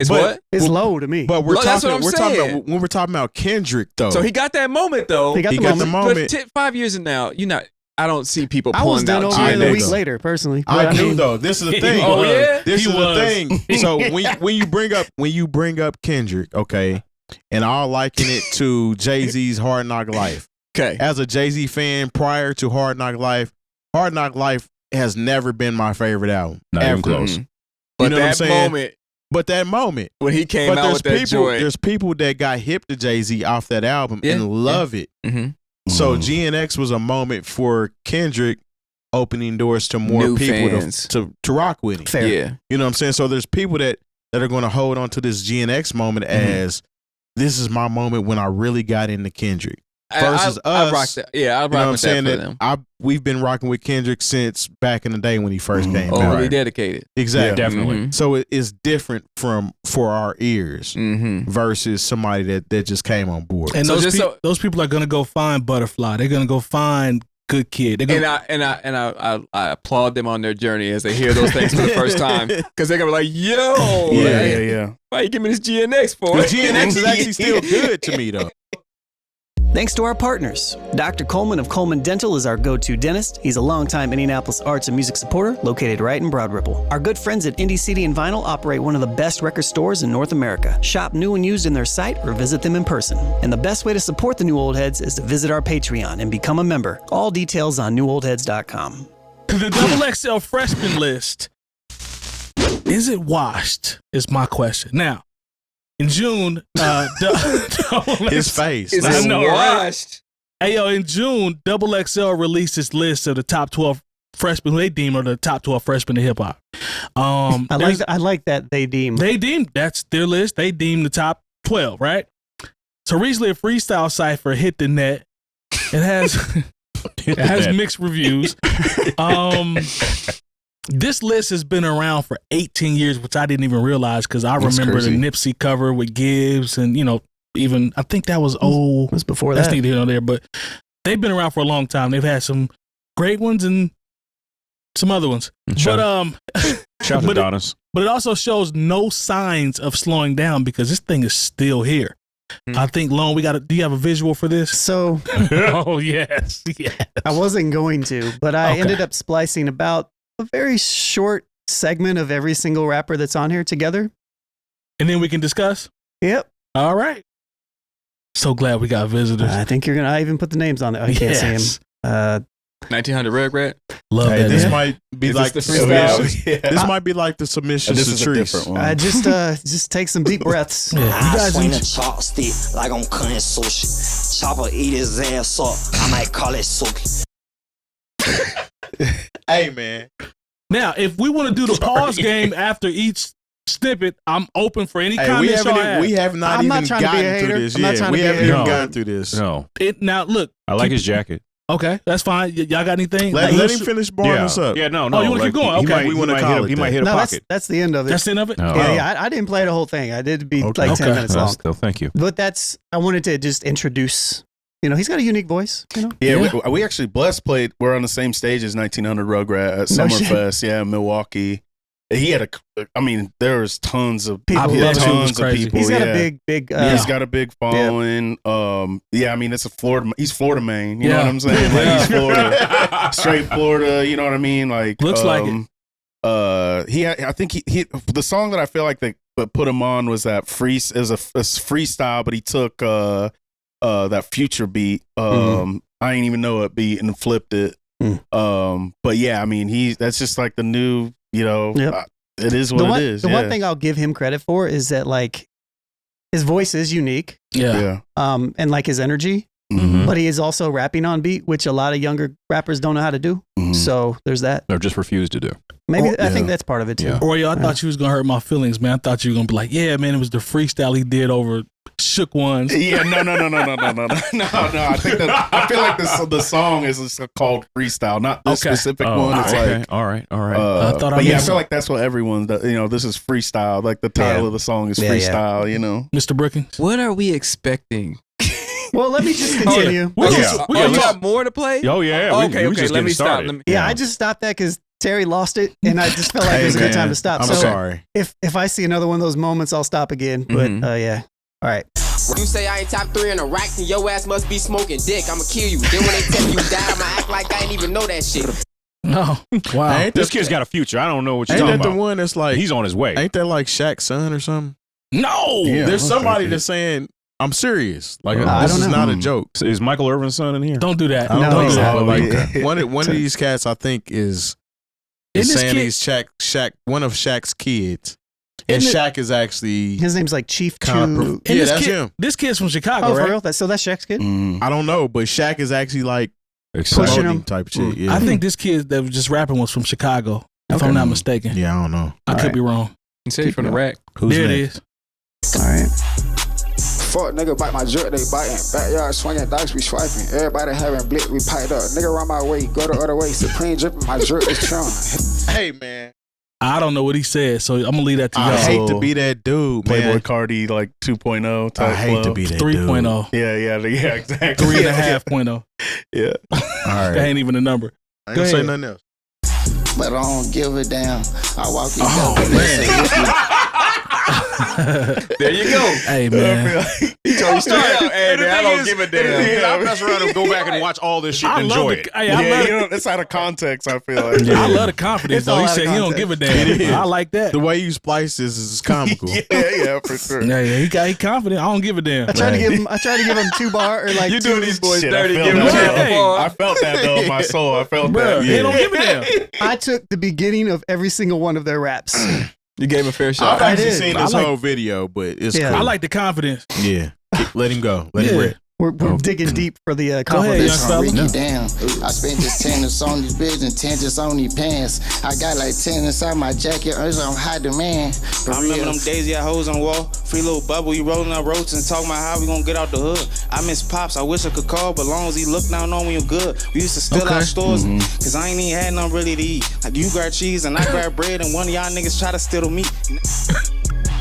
It's what? It's low to me. But that's what I'm saying. talking about when we're talking about Kendrick though. So he got that moment though. He got the moment. But 5 years from now, I don't see people I was pulling done out over it a week GNX. later, personally. I do though. This is the thing. Oh yeah. This is the thing. So when you bring up Kendrick, okay, and I'll liken it to Jay-Z's Hard Knock Life. Okay. As a Jay-Z fan, prior to Hard Knock Life has never been my favorite album. Not even close. But You know what I'm that saying? But that moment when he came out with that joint, there's people that got hip to Jay-Z off that album and love it. Mm-hmm. So GNX was a moment for Kendrick opening doors to more New people fans. to rock with him. Fair. Yeah. You know what I'm saying? So there's people that are going to hold on to this GNX moment as this is my moment when I really got into Kendrick. Versus us, I rock that. Yeah, I rock you know what I'm with saying? that for them. We've been rocking with Kendrick since back in the day when he first came out. Overly dedicated. Exactly. Definitely. So it is different for our ears versus somebody that just came on board. And So those people are gonna go find Butterfly. They're gonna go find Good Kid. And I applaud them on their journey as they hear those things for the first time, because they're gonna be like, "Yo, Yeah. why you give me this GNX for?" The GNX is actually still good to me though. Thanks to our partners. Dr. Coleman of Coleman Dental is our go-to dentist. He's a longtime Indianapolis arts and music supporter located right in Broad Ripple. Our good friends at Indie CD and Vinyl operate one of the best record stores in North America. Shop new and used in their site or visit them in person. And the best way to support the New Old Heads is to visit our Patreon and become a member. All details on newoldheads.com. The XXL Freshman list, is it washed? Is my question. Now, in June, His face. Is I it know, right? washed? Hey, yo, in June, XXL released this list of the top 12 freshmen who they deem are the top 12 freshmen in hip hop. I like that they deem. They deem that's their list. They deem the top 12, right? So recently, a freestyle Cypher hit the net. It has mixed reviews. This list has been around for 18 years, which I didn't even realize because I remember the Nipsey cover with Gibbs, and even I think that was old. It was before that's that. neither here nor there, but they've been around for a long time. They've had some great ones and some other ones. Shout out to Donis. But it also shows no signs of slowing down because this thing is still here. I think, Lone, do you have a visual for this? So, oh, yes. I wasn't going to, but I ended up splicing about a very short segment of every single rapper that's on here together. And then we can discuss? Yep. All right. So glad we got visitors. I think I even put the names on there. I can't see them. 1900 Rugrat. Love that. This man. might be like the freestyle. This might be like the submission This to is a Trees. different one. Just take some deep breaths. Yeah. You I guys swing need a chopstick like I'm cutting sushi. Chopper eat his ass up. I might call it suki. Hey man, Now, if we want to do the pause game after each snippet, I'm open for any comments y'all have. we have not I'm even not trying to be a gotten through hater. this I'm not yet. trying to We be a haven't hater. even No. gotten through this. No, Now, look. I like his jacket. Okay, that's fine. Y'all got anything? Let Like, him finish barring us up. Yeah, no. Oh, you wanna keep going? Okay. He might hit a No, pocket. that's the end of it. That's the end of it? No. Yeah, I didn't play the whole thing. I did be like 10 Okay. minutes long. Still, thank you. But I wanted to just introduce, he's got a unique voice, Yeah, we actually we're on the same stage as 1900 Rugrat at No shit. Summerfest, in Milwaukee. He had there's tons of People. I he had bet you it was tons of crazy. people. He's got yeah. a big He's got a big following. It's a Florida. He's Florida man. You know Yeah. what I'm saying? Like he's Florida, straight Florida. You know what I mean? Like Looks like it. I think he the song that I feel like that put him on was that freestyle, but he took that Future beat. I didn't even know it beat and flipped it. But yeah, I mean that's just like the new. Yep. It is what it is. The one thing I'll give him credit for is that like his voice is unique. Yeah. And like his energy, Mhm. but he is also rapping on beat, which a lot of younger rappers don't know how to do. Mhm. So there's that. Or just refuse to do. Maybe I think that's part of it too. Yeah. Oreo, I thought you was going to hurt my feelings, man. I thought you were going to be like, yeah, man, it was the freestyle he did over Shook Ones. Yeah, no. I feel like the song is called freestyle, not this specific one. It's okay. like all right. I thought I missed feel like that's what everyone does. This is freestyle. Like the title of the song is freestyle. Mr. Brookins. What are we expecting? Well, let me just continue. We You got more to play? Oh yeah. Okay. We just Let me getting stop. started. Yeah, I just stopped that because Terry lost it, and I just felt like it was a good time to stop. I'm so sorry. if I see another one of those moments, I'll stop again. But yeah, all right. You say I ain't top 3 in the rack, then your ass must be smoking dick. I'ma kill you. Then when they tell you die, I'ma act like I ain't even know that shit. No. Wow. This kid's got a future. I don't know what you're Ain't talking that about. the one that's like He's on his way. Ain't that like Shaq's son or something? No. Yeah. There's somebody that's saying I'm serious. Like I this don't is know. not a joke. So is Michael Irvin's son in here? Don't do that. I don't No, know. he's do not. that. Like, one of these cats I think is Isn't this saying kid- he's Shaq, one of Shaq's kids. And Isn't it- Shaq is actually His name's like Chief kind Chu. of And yeah, this that's kid, him. This kid's from Chicago, Oh, for right? real? That's Shaq's kid? Mm. I don't know, but Shaq is actually like Pushing promoting him. type shit. Yeah, I think this kid that was just rapping was from Chicago, if I'm not mistaken. yeah, I don't know. I could right. be wrong. You say from the rack. Who's There next? it is. All right. Fuck nigga bite my jerk, they biting. Backyard swinging, dice we swiping. Everybody having blick, we piped up. Nigga run my way, go the other way. Supreme dripping, my jerk is trailing. Hey man, I don't know what he said, so I'm gonna leave that to y'all. I hate to be that dude, Playboy man. Cardi like 2.0 type I hate flow. to be that 3.0. Yeah, exactly. 3.5.0. Yeah. dude. All That right, ain't even a number. I ain't Go gonna say ahead. nothing else. But I don't give a damn. I walk in There you go. Hey, man. He told you straight out. Hey, man, I don't give a damn. I mess around and go back and watch all this shit I and love enjoy the, it. hey, I love it's out of context, I feel like. I love the confidence, It's though. all He out of said he don't context. give a It is. damn. I like that. The way you splice this is comical. yeah, for sure. Yeah, he confident. I don't give a damn. I tried to give him 2 bar or like You two. doing these boys Shit, dirty. I Give felt them that. Hey. I felt that though in my soul. I felt Bruh, that. he don't give a damn. I took the beginning of every single one of their raps. You gave him a fair I've shot. I actually did. seen I this like- whole video, but it's Yeah. cool. I like the confidence. Yeah, let him go. Let him Yeah. rip. We're digging deep for the Go ahead, compliments. young fella. Damn, I spent just 10 on these bitches and 10 just on these pants. I got like 10 inside my jacket, I'm high demand. For I remember them days you had hoes on the wall. Free little bubble, you rolling up ropes and talking about how we gonna get out the hood. I miss Pops, I wish I could call, but long as he look down on when you're good. We used to steal our stores, cause I ain't even had nothing really to eat. Like you grab cheese and I grab bread and one of y'all niggas try to steal the meat.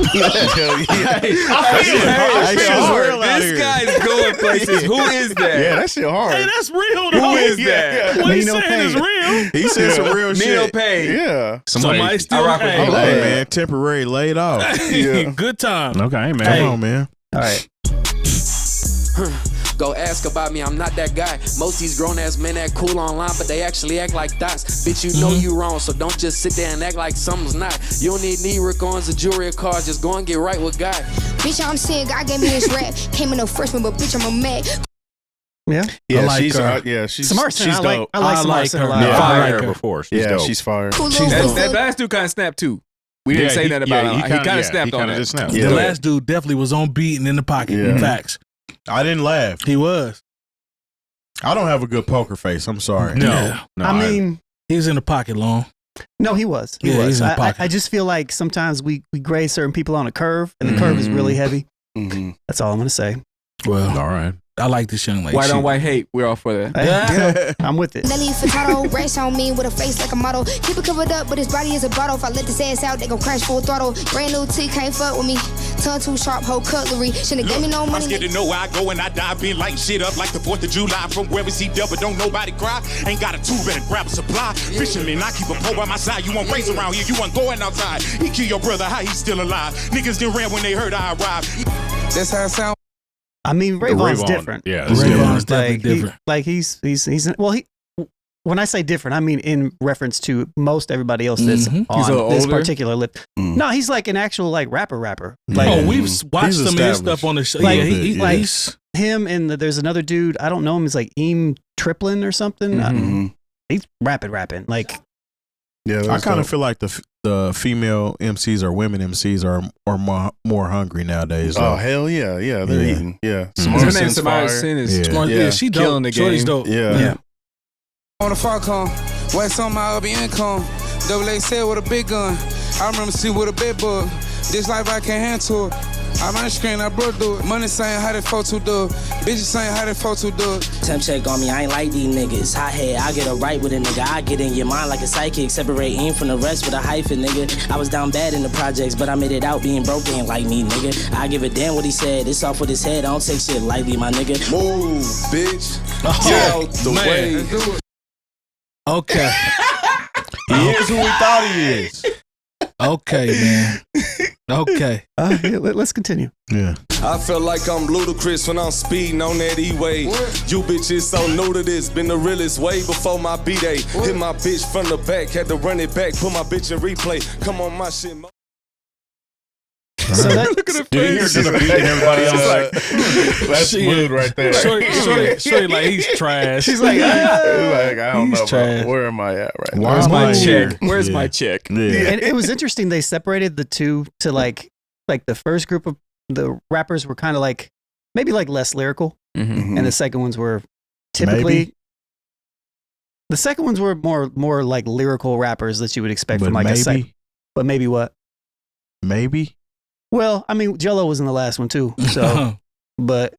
I feel this guy's going places. Who is that? Yeah, that shit hard. Hey, that's real though. Who is that? What he's Nino saying is Payne. real. He said some real Nino shit. Payne. Yeah. Somebody still I rock with hey, Nino Hey, Payne. man, temporary laid off. Good time. Okay, man. Come on, man. All right. Go ask about me, I'm not that guy. Most these grown ass men act cool online, but they actually act like dots. Bitch, you know you wrong, so don't just sit there and act like something's not. You don't need knee rick-ons or jewelry or cars, just go and get right with God. Bitch, I'm saying God gave me this rap. Came in a freshman, but bitch, I'm a Mac. Yeah. Yeah, I like she's her. she's Samarson, she's I like dope. I like I like Samarson her. a lot. Yeah, I I like heard her. her before. She's Yeah, dope. she's fire. Cool little That sister. last dude kind of snapped too. We didn't say that about him. He kind of snapped on Just that. snapped. Yeah. The last dude definitely was on beat and in the pocket. Yeah. Facts. I didn't laugh. He was. I don't have a good poker face. I'm sorry. No, Yeah. no. I mean, He was in the pocket long. no, he was. He Yeah, was. he's in the pocket. I just feel like sometimes we grade certain people on a curve, and the curve is really heavy. Mm-hmm. That's all I'm gonna say. Well, all right. I like this young lady. White She- on white hate. We're all for that. Hey, I'm with it. Nelly Furtado, race on me with a face like a model. Keep it covered up, but his body is a bottle. If I let this ass out, they gon' crash full throttle. Brand new T, can't fuck with me. Tongue too sharp, whole cutlery. Shouldn't give me no money. I'm scared to know where I go and I die. Been lighting shit up like the 4th of July. From where we see devil, don't nobody cry. Ain't got a tool, better grab a supply. Fisherman, I keep a pole by my side. You want race around here, you want going outside. He kill your brother, how he still alive? Niggas done ran when they heard I arrived. That's how it sound. I mean, Rayvon's different. Yeah, Rayvon's definitely Like, different. he's well, he. When I say different, I mean in reference to most everybody else that's Mhm. He's a little on this older? particular lip. No, he's like an actual like rapper. Like, Oh, we've watched He's some of his established. stuff on the show. Like, Yeah, like he's him and there's another dude. I don't know him. He's like Eam Triplin or something. He's rapping. Like, Yeah, I kind of feel like the female MCs or women MCs are more hungry nowadays. Oh though. hell yeah, they're Yeah. eating. Yeah, Her name Samarson's fire. Samara Sin is Yeah. smart. Yeah, she dope. killing the Shorty's game. dope. Yeah. On the Falcon, West on my upper income. Double A said with a big gun. I remember see with a bed bug. This life I can't handle it. I'm on the screen, I bro do it. Money saying how they photo do it. Bitches saying how they photo do it. Temp check on me, I ain't like these niggas. Hot head, I get a right with a nigga. I get in your mind like a psychic. Separate in from the rest with a hyphen, nigga. I was down bad in the projects, but I made it out being broke. Ain't like me, nigga. I give a damn what he said. It's off with his head. I don't take shit lightly, my nigga. Move, bitch. Oh, Get out the man. way. Okay. He is who we thought he is. Okay, man. Okay. Let's continue. Yeah. I feel like I'm ludicrous when I'm speeding on that E-way. You bitches so new to this, been the realest way before my B-Day. Hit my bitch from the back, had to run it back, put my bitch in replay. Come on, my shit. So that, Look at the face. Just beating everybody else. Like, That's smooth right there. Shorty, like he's trash. she's like, Like, I don't He's know trash. where am I at right now. Why Where's am my I check? here? Where's Yeah. my check? Yeah. and it was interesting. They separated the two to like the first group of the rappers were kind of like maybe like less lyrical, and the second ones were typically. Maybe. The second ones were more like lyrical rappers that you would expect But from like a second. maybe, But maybe what? maybe. Well, I mean, Jello was in the last one too. So, but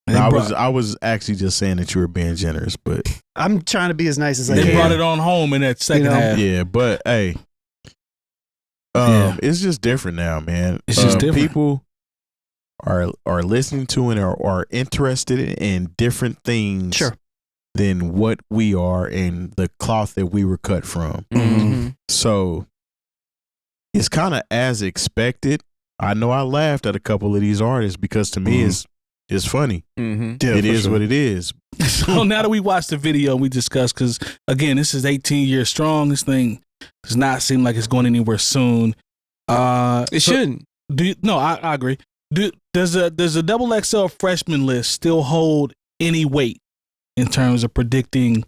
I was actually just saying that you were being generous, but I'm trying to be as nice as I They can. brought it on home in that second half. yeah, but hey, it's just different now, man. It's just different. People are listening to and are interested in different things than what we are and the cloth that we were cut from. So it's kind of as expected. I know I laughed at a couple of these artists because to me it's funny. Yeah, It is sure. what it is. So now that we watched the video and we discussed, because again, this is 18 years strong. This thing does not seem like it's going anywhere soon. It shouldn't. I agree. Does a double XL freshman list still hold any weight in terms of predicting,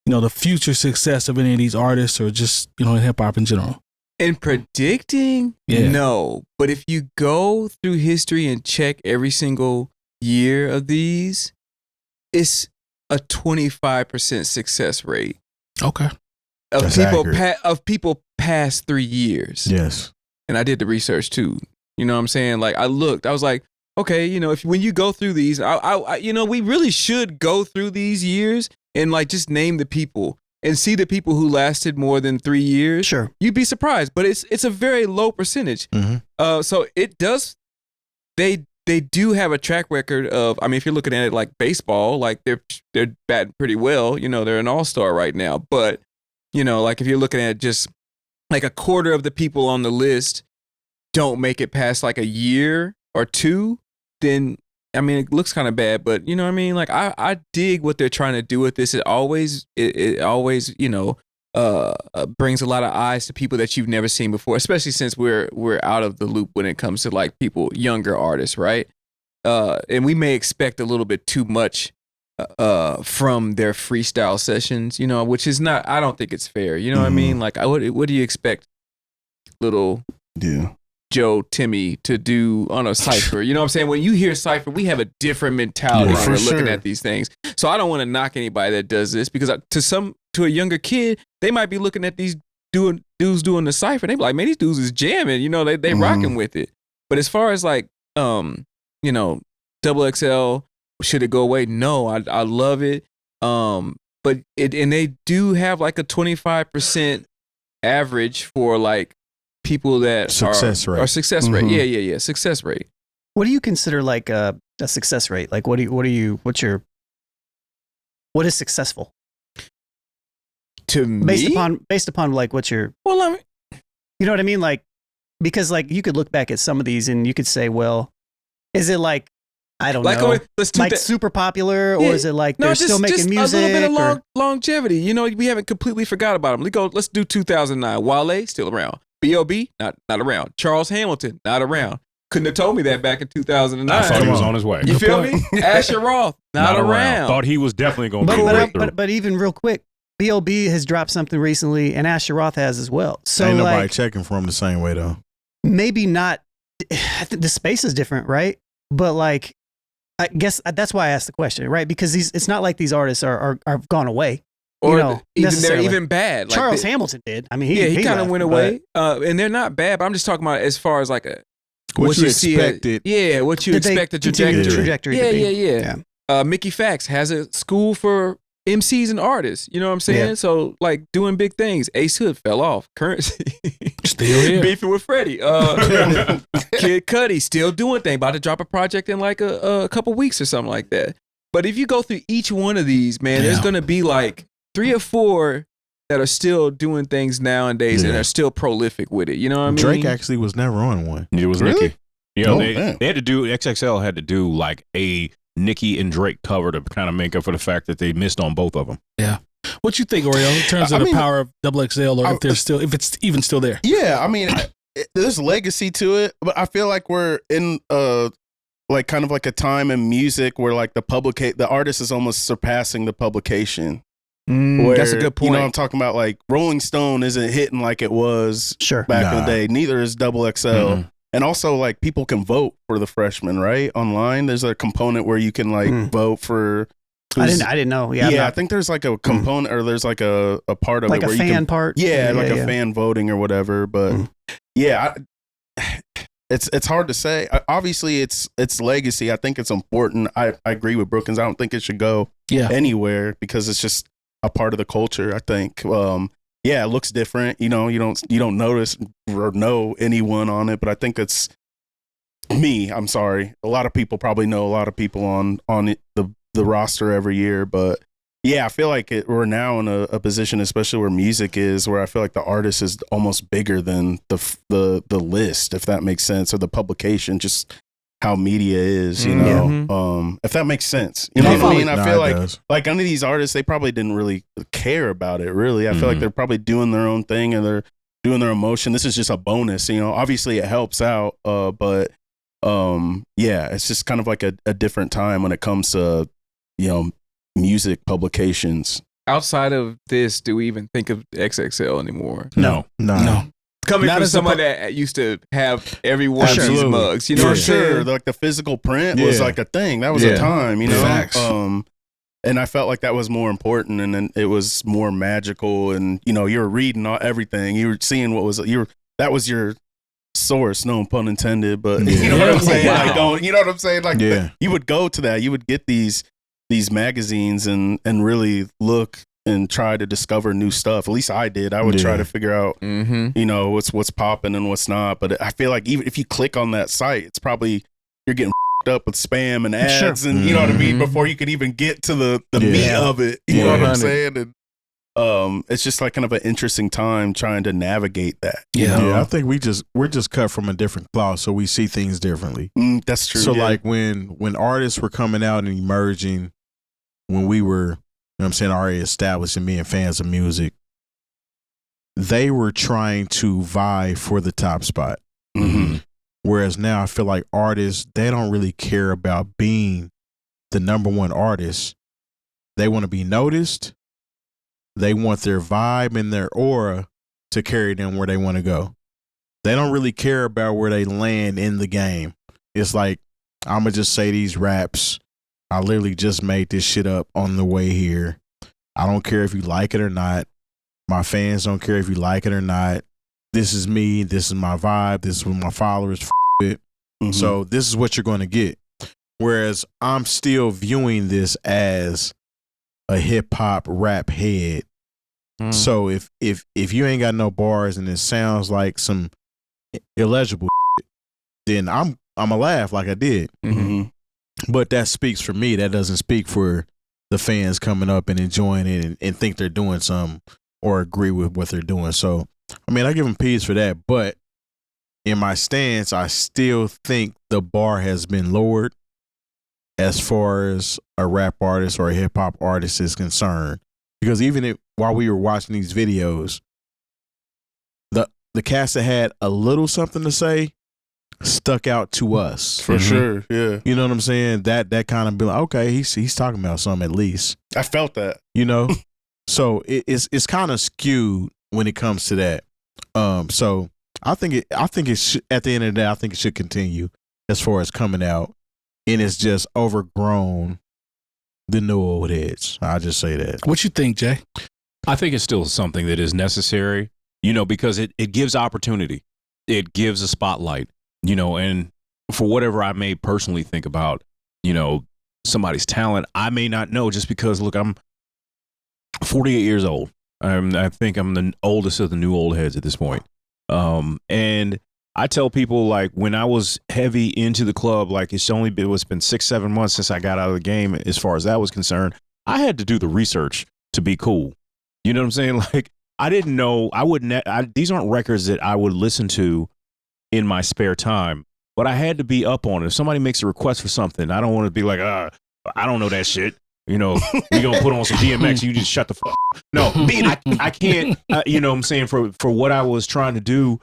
the future success of any of these artists or just, in hip hop in general? In predicting, Yeah. no. But if you go through history and check every single year of these, it's a 25% success rate. Okay. Of people past 3 years. Yes. And I did the research too. You know what I'm saying? Like I looked, I was like, okay, you know, when you go through these, I you know, we really should go through these years and like just name the people and see the people who lasted more than 3 years. Sure. You'd be surprised, but it's a very low percentage. So it does, they do have a track record of, I mean, if you're looking at it like baseball, like they're batting pretty well, you know, they're an all-star right now. But, you know, like if you're looking at just like a quarter of the people on the list don't make it past like a year or two, then I mean, it looks kind of bad, but you know what I mean? Like I dig what they're trying to do with this. It always, you know, brings a lot of eyes to people that you've never seen before, especially since we're out of the loop when it comes to like people, younger artists, right? And we may expect a little bit too much from their freestyle sessions, you know, which is not, I don't think it's fair. You know what I mean? Like, what do you expect little Joe Timmy to do on a Cypher? You know what I'm saying? When you hear Cypher, we have a different mentality when we're looking at these things. So I don't want to knock anybody that does this, because to a younger kid, they might be looking at these dudes doing the Cypher. They be like, man, these dudes is jamming. You know, they rocking with it. But as far as like, you know, XXL, should it go away? No, I love it. But and they do have like a 25% average for like people that success rate. Success rate. Yeah. Success rate. What do you consider like a success rate? Like what is successful? To me? Based upon like what's your, well, I mean, you know what I mean? Like, because like you could look back at some of these and you could say, well, is it like, I don't know, like super popular, or is it like they're still making music? A little bit of longevity. You know, we haven't completely forgot about them. Let's do 2009. Wale, still around. B.O.B., not around. Charles Hamilton, not around. Couldn't have told me that back in 2009. I thought he was on his way. You feel me? Asher Roth, not around. Thought he was definitely going to be but even real quick, B.O.B. has dropped something recently, and Asher Roth has as well. So ain't nobody checking for him the same way, though. Maybe not. I think the space is different, right? But like, I guess that's why I asked the question, right? Because it's not like these artists are gone away. Or you know, they're even bad. Like Charles Hamilton did. I mean, he kind of left, went away. And they're not bad, but I'm just talking about as far as like what you expected. What you expect the trajectory. Yeah. Mickey Fax has a school for MCs and artists. You know what I'm saying? Yeah. So like doing big things. Ace Hood fell off. Currency still here. Beefing with Freddie. Kid Cudi still doing things. About to drop a project in like a couple weeks or something like that. But if you go through each one of these, man, there's gonna be like 3 or 4 that are still doing things nowadays and are still prolific with it. You know what I mean? Drake actually was never on one. It was really? Nicki. You know, they had to do, XXL had to do like a Nicki and Drake cover to kind of make up for the fact that they missed on both of them. Yeah. What you think, Oreo, in terms of the power of XXL, or if it's even still there? Yeah, I mean, there's legacy to it, but I feel like we're in like kind of like a time in music where like the artist is almost surpassing the publication. Where, that's a good point. You know what I'm talking about? Like Rolling Stone isn't hitting like it was back in the day. Neither is XXL. And also, like, people can vote for the freshman, right? Online, there's a component where you can like vote for. I didn't know. Yeah, I think there's like a component, or there's like a part of like it where a you fan can, part. Yeah, like a fan voting or whatever. But it's hard to say. Obviously, it's legacy. I think it's important. I agree with Brookinz. I don't think it should go anywhere because it's just a part of the culture. I think. It looks different. You know, you don't notice or know anyone on it, but I think it's me. I'm sorry. A lot of people probably know a lot of people on the roster every year, but I feel like we're now in a position, especially where music is, where I feel like the artist is almost bigger than the list, if that makes sense, or the publication, just how media is, you know, if that makes sense. You know what I mean? I feel like none of these artists, they probably didn't really care about it, really. I feel like they're probably doing their own thing and they're doing their emotion. This is just a bonus, you know. Obviously it helps out, but it's just kind of like a different time when it comes to, you know, music publications. Outside of this, do we even think of XXL anymore? No. Coming Not from as a someone that used to have every one of these Absolutely. mugs, you know For what I'm saying? sure. Like the physical print was Yeah. like a thing. That was Yeah. a time, you know? Facts. And I felt like that was more important, and then it was more magical, and you know, you were reading everything. You were seeing what was that was your source, no pun intended, but you know what I'm saying? Wow. Like going, you know what I'm saying? Like Yeah. you would go to that, you would get these magazines and really look and try to discover new stuff. At least I did. I would try to figure out, you know, what's popping and what's not. But I feel like even if you click on that site, it's probably you're getting up with spam and ads, and you know what I mean, before you could even get to the meat of it. You know what I'm saying? And it's just like kind of an interesting time trying to navigate that. Yeah, I think we're just cut from a different cloth, so we see things differently. That's true. So yeah. like when artists were coming out and emerging, when we were, you know what I'm saying, already established and being fans of music, they were trying to vie for the top spot. Mm-hmm. Whereas now I feel like artists, they don't really care about being the number one artist. They want to be noticed. They want their vibe and their aura to carry them where they want to go. They don't really care about where they land in the game. It's like, I'm going to just say these raps. I literally just made this shit up on the way here. I don't care if you like it or not. My fans don't care if you like it or not. This is me. This is my vibe. This is what my followers with. Mm-hmm. So this is what you're going to get. Whereas I'm still viewing this as a hip hop rap head. So if you ain't got no bars and it sounds like some illegible shit, then I'm a laugh like I did. Mm-hmm. But that speaks for me. That doesn't speak for the fans coming up and enjoying it and think they're doing something or agree with what they're doing. So I mean, I give them peace for that. But in my stance, I still think the bar has been lowered as far as a rap artist or a hip hop artist is concerned. Because even while we were watching these videos, the cast that had a little something to say stuck out to us. For sure, yeah. You know what I'm saying? That kind of be like, okay, he's talking about something at least. I felt that. You know? So it's kind of skewed when it comes to that. So I think it should, at the end of the day, I think it should continue as far as coming out, and it's just overgrown the new old heads. I'll just say that. What you think, Jay? I think it's still something that is necessary, you know, because it gives opportunity. It gives a spotlight, you know, and for whatever I may personally think about, you know, somebody's talent, I may not know just because, look, I'm 48 years old. I think I'm the oldest of the new old heads at this point. And I tell people, like, when I was heavy into the club, like it's been 6-7 months since I got out of the game. As far as that was concerned, I had to do the research to be cool. You know what I'm saying? Like, I didn't know, these aren't records that I would listen to in my spare time, but I had to be up on it. If somebody makes a request for something, I don't want to be like, I don't know that shit. You know, we gonna put on some DMX, you just shut the fuck up. No, I can't, you know what I'm saying, for what I was trying to do,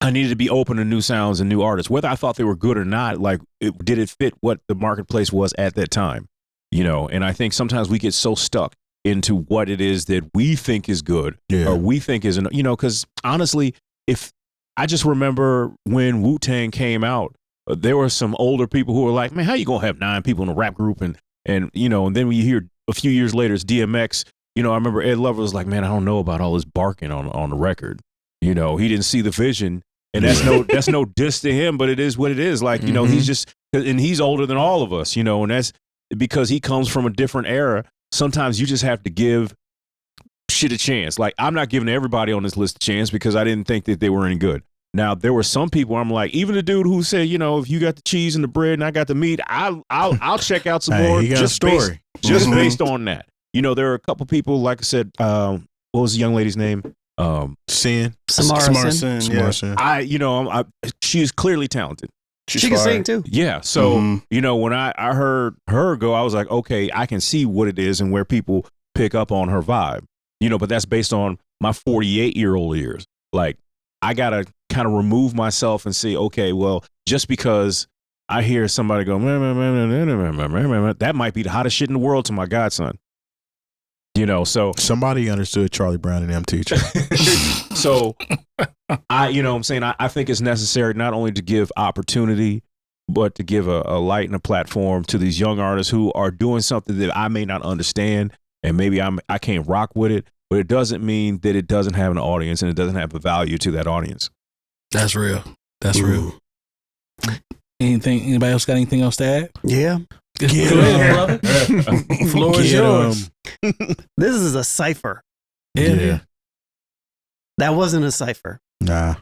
I needed to be open to new sounds and new artists. Whether I thought they were good or not, like, did it fit what the marketplace was at that time? You know, and I think sometimes we get so stuck into what it is that we think is good or we think is, you know, because honestly, if I just remember when Wu-Tang came out, there were some older people who were like, man, how you gonna have 9 people in a rap group? And you know, and then when you hear a few years later it's DMX, you know, I remember Ed Lover was like, man, I don't know about all this barking on the record. You know, he didn't see the vision. And that's no diss to him, but it is what it is. Like, you know, he's just, and he's older than all of us, you know, and that's because he comes from a different era. Sometimes you just have to give shit a chance. Like, I'm not giving everybody on this list a chance because I didn't think that they were any good. Now, there were some people I'm like, even the dude who said, you know, if you got the cheese and the bread and I got the meat, I'll check out some more. He got just a story. Based on that. You know, there are a couple people, like I said, what was the young lady's name? Sin. Samara Sin. Yeah. She is clearly talented. She can sing too. Yeah. So, you know, when I heard her go, I was like, okay, I can see what it is and where people pick up on her vibe. You know, but that's based on my 48-year-old years. Like, I got to kind of remove myself and say, okay, well, just because I hear somebody go, that might be the hottest shit in the world to my godson. You know, so somebody understood Charlie Brown and them teacher. So you know what I'm saying? I think it's necessary not only to give opportunity, but to give a light and a platform to these young artists who are doing something that I may not understand, and maybe I can't rock with it, but it doesn't mean that it doesn't have an audience and it doesn't have a value to that audience. That's real. That's real. Anybody else got anything else to add? Yeah. Go ahead, brother. Floor is yours. This is a cipher. Yeah. That wasn't a cipher. Nah.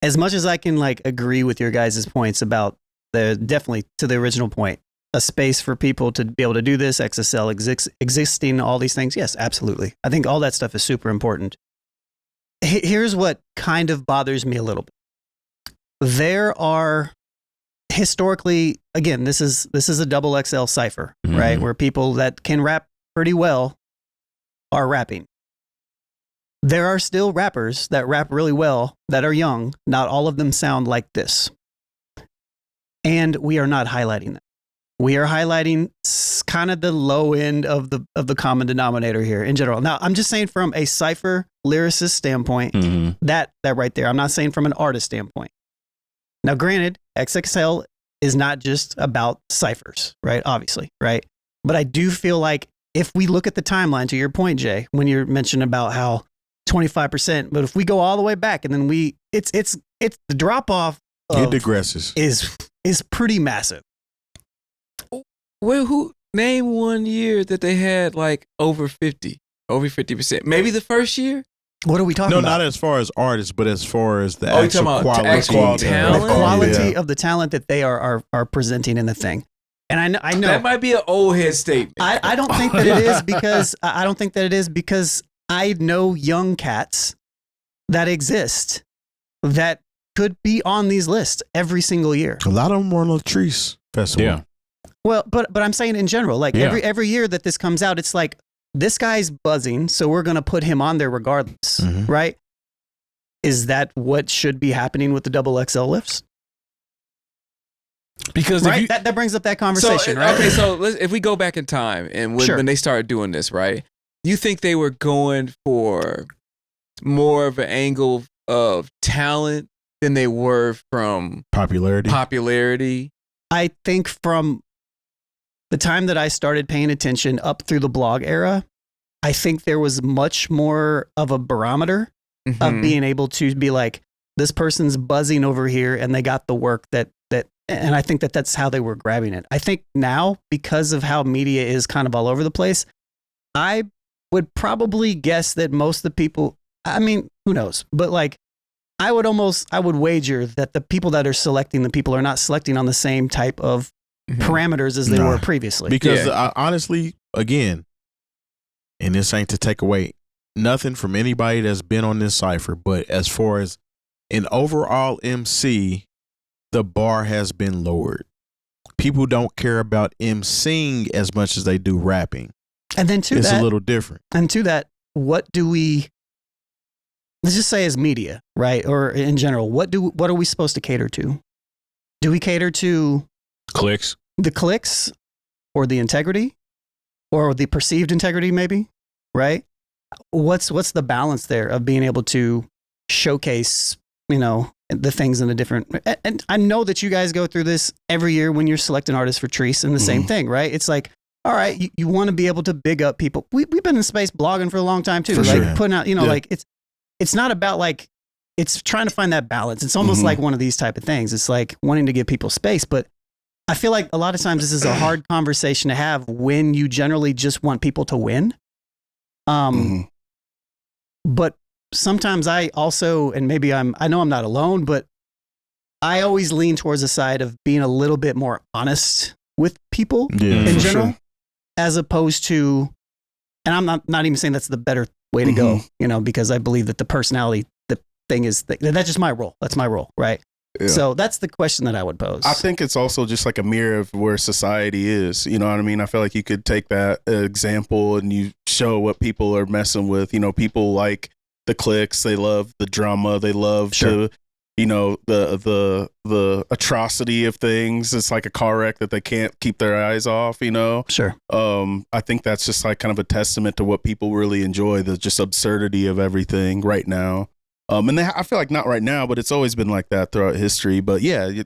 As much as I can like agree with your guys' points about definitely to the original point, a space for people to be able to do this, XXL existing, all these things. Yes, absolutely. I think all that stuff is super important. Here's what kind of bothers me a little bit. There are historically, again, this is a double XL cipher, right? Where people that can rap pretty well are rapping. There are still rappers that rap really well that are young. Not all of them sound like this. And we are not highlighting that. We are highlighting kind of the low end of the common denominator here in general. Now, I'm just saying from a cipher lyricist standpoint, that right there. I'm not saying from an artist standpoint. Now, granted, XXL is not just about ciphers, right? Obviously, right? But I do feel like if we look at the timeline, to your point, Jay, when you're mentioning about how 25%, but if we go all the way back and then it's the drop off. It digresses. Is pretty massive. Well, who name one year that they had like over 50%? Maybe the first year. What are we talking about? No, not as far as artists, but as far as the actual quality of the talent that they are presenting in the thing. And I know that might be an old head statement. I don't think that it is because I don't think that it is because I know young cats that exist that could be on these lists every single year. A lot of them were on the CHREECE festival. Yeah. Well, but I'm saying in general, like every year that this comes out, it's like this guy's buzzing, so we're going to put him on there regardless, right? Is that what should be happening with the double XL lifts? Because right, that brings up that conversation, right? Okay, so if we go back in time and when they started doing this, right? You think they were going for more of an angle of talent than they were from popularity? I think from the time that I started paying attention up through the blog era, I think there was much more of a barometer of being able to be like, this person's buzzing over here and they got the work that, and I think that's how they were grabbing it. I think now, because of how media is kind of all over the place, I would probably guess that most of the people, I mean, who knows? But like, I would wager that the people that are selecting the people are not selecting on the same type of parameters as they were previously. Because honestly, again, and this ain't to take away nothing from anybody that's been on this cipher, but as far as an overall MC, the bar has been lowered. People don't care about MCing as much as they do rapping. And then it's a little different. And to that, what do we, let's just say as media, right? Or in general, what are we supposed to cater to? Do we cater to clicks? The clicks or the integrity or the perceived integrity maybe, right? What's the balance there of being able to showcase, the things in a different, and I know that you guys go through this every year when you're selecting artists for CHREECE and the same thing, right? It's like, all right, you want to be able to big up people. We've been in space blogging for a long time too, putting out, like it's not about like, it's trying to find that balance. It's almost like one of these type of things. It's like wanting to give people space, but I feel like a lot of times this is a hard conversation to have when you generally just want people to win. But sometimes I also, and maybe I know I'm not alone, but I always lean towards the side of being a little bit more honest with people in general, as opposed to, and I'm not even saying that's the better way to go, because I believe that the personality, the thing is, that's just my role. That's my role, right? Yeah. So that's the question that I would pose. I think it's also just like a mirror of where society is. You know what I mean? I feel like you could take that example and you show what people are messing with. People like the clicks. They love the drama. They love to you know, the atrocity of things. It's like a car wreck that they can't keep their eyes off, you know? Sure. I think that's just like kind of a testament to what people really enjoy, the just absurdity of everything right now. And I feel like not right now, but it's always been like that throughout history. But yeah,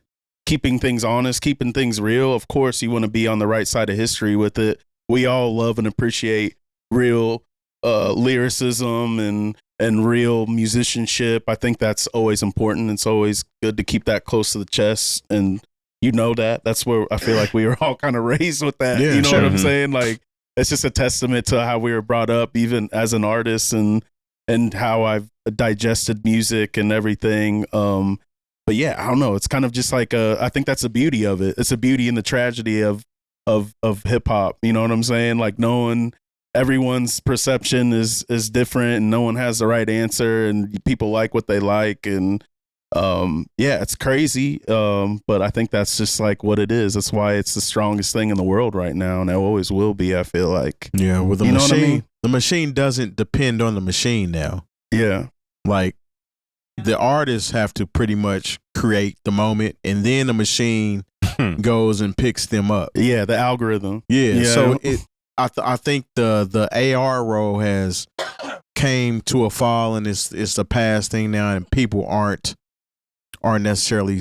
keeping things honest, keeping things real. Of course, you want to be on the right side of history with it. We all love and appreciate real lyricism and real musicianship. I think that's always important. It's always good to keep that close to the chest. And you know that's where I feel like we were all kind of raised with that. Yeah, you know sure. what I'm saying? Like, it's just a testament to how we were brought up, even as an artist, and how I've digested music and everything. But yeah, I don't know. It's kind of just like I think that's the beauty of it. It's the beauty and the tragedy of hip hop. You know what I'm saying? Like, knowing everyone's perception is different, and no one has the right answer, and people like what they like, and yeah, it's crazy. But I think that's just like what it is. That's why it's the strongest thing in the world right now, and it always will be. I feel like, yeah, with the you know machine, what I mean? the machine doesn't depend on the machine now. Yeah, like the artists have to pretty much create the moment, and then the machine goes and picks them up. Yeah, the algorithm. Yeah. So I think the AR role has came to a fall, and it's a past thing now, and people aren't necessarily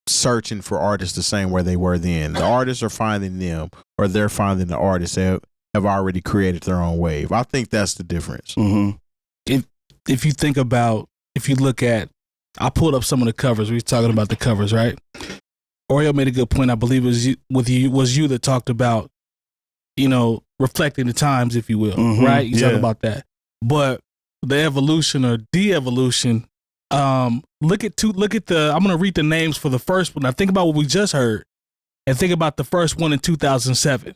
searching for artists the same way they were then. The artists are finding them, or they're finding the artists that have already created their own wave. I think that's the difference. Mm-hmm. If you think about, if you look at, I pulled up some of the covers. We were talking about the covers, right? Oreo made a good point. I believe it was you that talked about, you know, reflecting the times, if you will, right? You talk about that. But the evolution or de-evolution, look at the, I'm going to read the names for the first one. Now think about what we just heard, and think about the first one in 2007.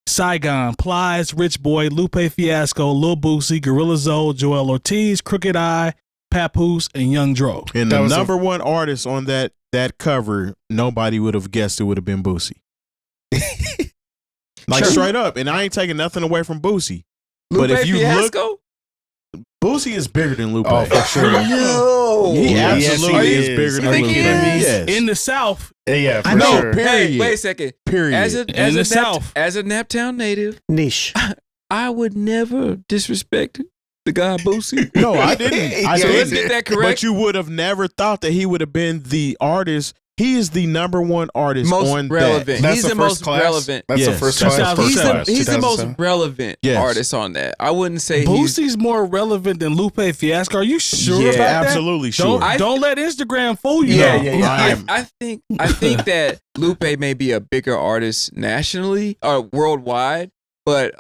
Saigon, Plies, Rich Boy, Lupe Fiasco, Lil Boosie, Gorilla Zoe, Joel Ortiz, Crooked Eye, Papoose, and Young Dro. And the number one artist on that cover, nobody would have guessed it would have been Boosie. Like, straight up. And I ain't taking nothing away from Boosie. Lupe But if you Fiasco? look, Boosie is bigger than Lupe. Oh, for sure. No. He absolutely Yes, he is bigger than Think Lupe. he is? Yes. In the South, Yeah, for I know, sure. period. Hey, wait a second. Period. As In the a South. as a Naptown native, Niche. I would never disrespect the guy Boosie. No, I didn't. I So let's didn't. get that correct. But you would have never thought that he would have been the artist. He is the number one artist Most on relevant. that. He's the most relevant. That's Yes. the first That's class. the He's first the, class. he's the most 2007. relevant Yes. artist on that. I wouldn't say he's. Boosie's more relevant than Lupe Fiasco. Are you sure Yeah, about that? absolutely sure. Don't let Instagram fool you. Yeah, though. I think that Lupe may be a bigger artist nationally or worldwide, but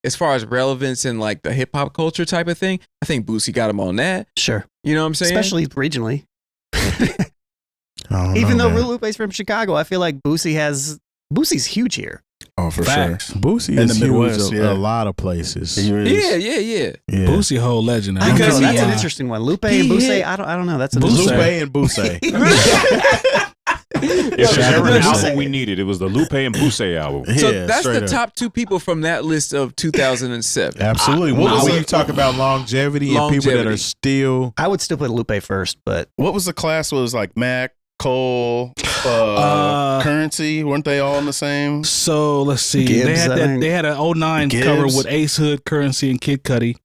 as far as relevance in like the hip hop culture type of thing, I think Boosie got him on that. Sure. You know what I'm saying? Especially regionally. I don't Even know, though man. Lupe's from Chicago, I feel like Boosie's huge here. Oh, for Facts. sure. Boosie In is the huge Midwest, a lot of places. He is. Yeah. Yeah. Boosie whole legend. I don't Because know, he- that's an interesting one. Lupe and Boosie, I don't know. That's an Boosie. Lupe interesting and Boosie. If there's ever an Boosie. album we needed, it was the Lupe and Boosie album. So Yeah, that's straight the up. top two people from that list of 2007. Absolutely. When you talk about longevity and people that are Longevity. still, I would still put Lupe first, but What was the class? Was like Mac, Cole, Currency? Weren't they all in the same? So let's see. Gibbs, they had I that. think. They had an 09 Gibbs. cover with Ace Hood, Currency, and Kid Cudi,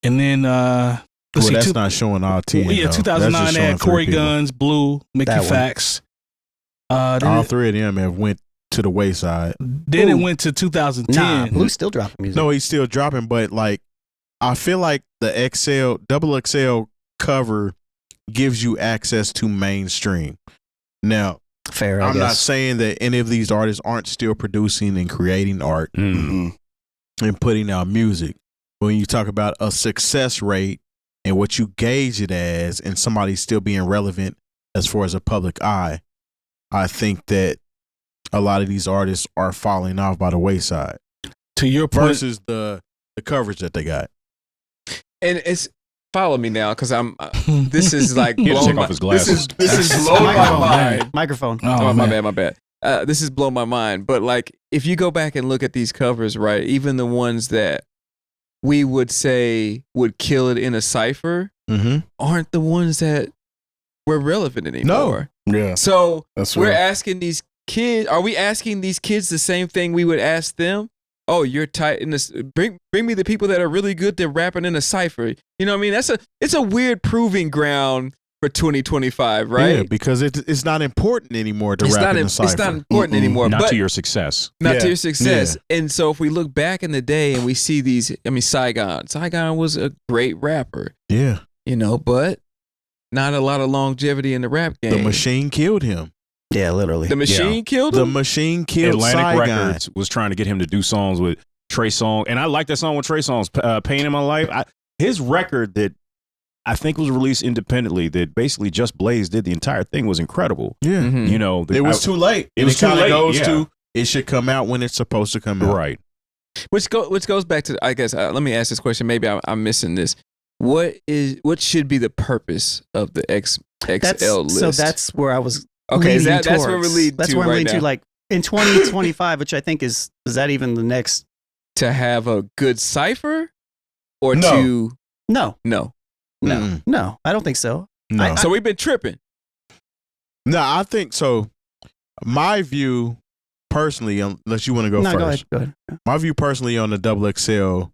and then let's well, see. that's not showing all 10. Yeah, though. 2009 That's just they had showing three Corey people. Guns, Blue, Mickey That one. Fax. Then All it, three of them have went to the wayside. then it went to 2010. nah, Blue's still dropping music. No, he's still dropping, but like I feel like the double XL cover gives you access to mainstream. Now, Fair, I I'm not guess. saying that any of these artists aren't still producing and creating art Mm. and putting out music. When you talk about a success rate and what you gauge it as, and somebody still being relevant as far as a public eye, I think that a lot of these artists are falling off by the wayside To your point, versus the coverage that they got. And it's follow me now because I'm. This is like He had to blowing take my, off his glasses. This is blowing my Microphone, mind. Microphone. Oh, my man. bad. This is blowing my mind. But like, if you go back and look at these covers, right, even the ones that we would say would kill it in a cipher Mm-hmm. aren't the ones that we're relevant anymore. No. Yeah. So That's we're real. asking these kids, are we asking these kids the same thing we would ask them? Oh, you're tight in this. Bring me the people that are really good at rapping in a cipher. You know what I mean? It's a weird proving ground for 2025, right? Yeah, because it's not important anymore to rap in the cipher. It's not important anymore. Not but to your success. Not to your success. And so if we look back in the day and we see these, I mean, Saigon was a great rapper. Yeah. You know, but not a lot of longevity in the rap game. The machine killed him. Yeah, literally. The machine killed him? The machine killed Atlantic Saigon. Records was trying to get him to do songs with Trey Songz. And I like that song with Trey Songz, Pain in My Life. His record that I think was released independently that basically Just Blaze did the entire thing was incredible. Yeah. You know, It was too late. It was too kinda late. Goes yeah. to, it should come out when it's supposed to come out. Right. Which goes back to, I guess, let me ask this question. Maybe I'm missing this. What should be the purpose of the XXL list? So that's where I was. Okay, that's towards. where we're leading That's to where I'm right leading now. to. Like in 2025, which I think is that even the next to have a good cipher, or No. to no, no, no, I don't think so. No. So we've been tripping. No, I think so. My view personally, unless you want to go No, first. go ahead. My view personally on the XXL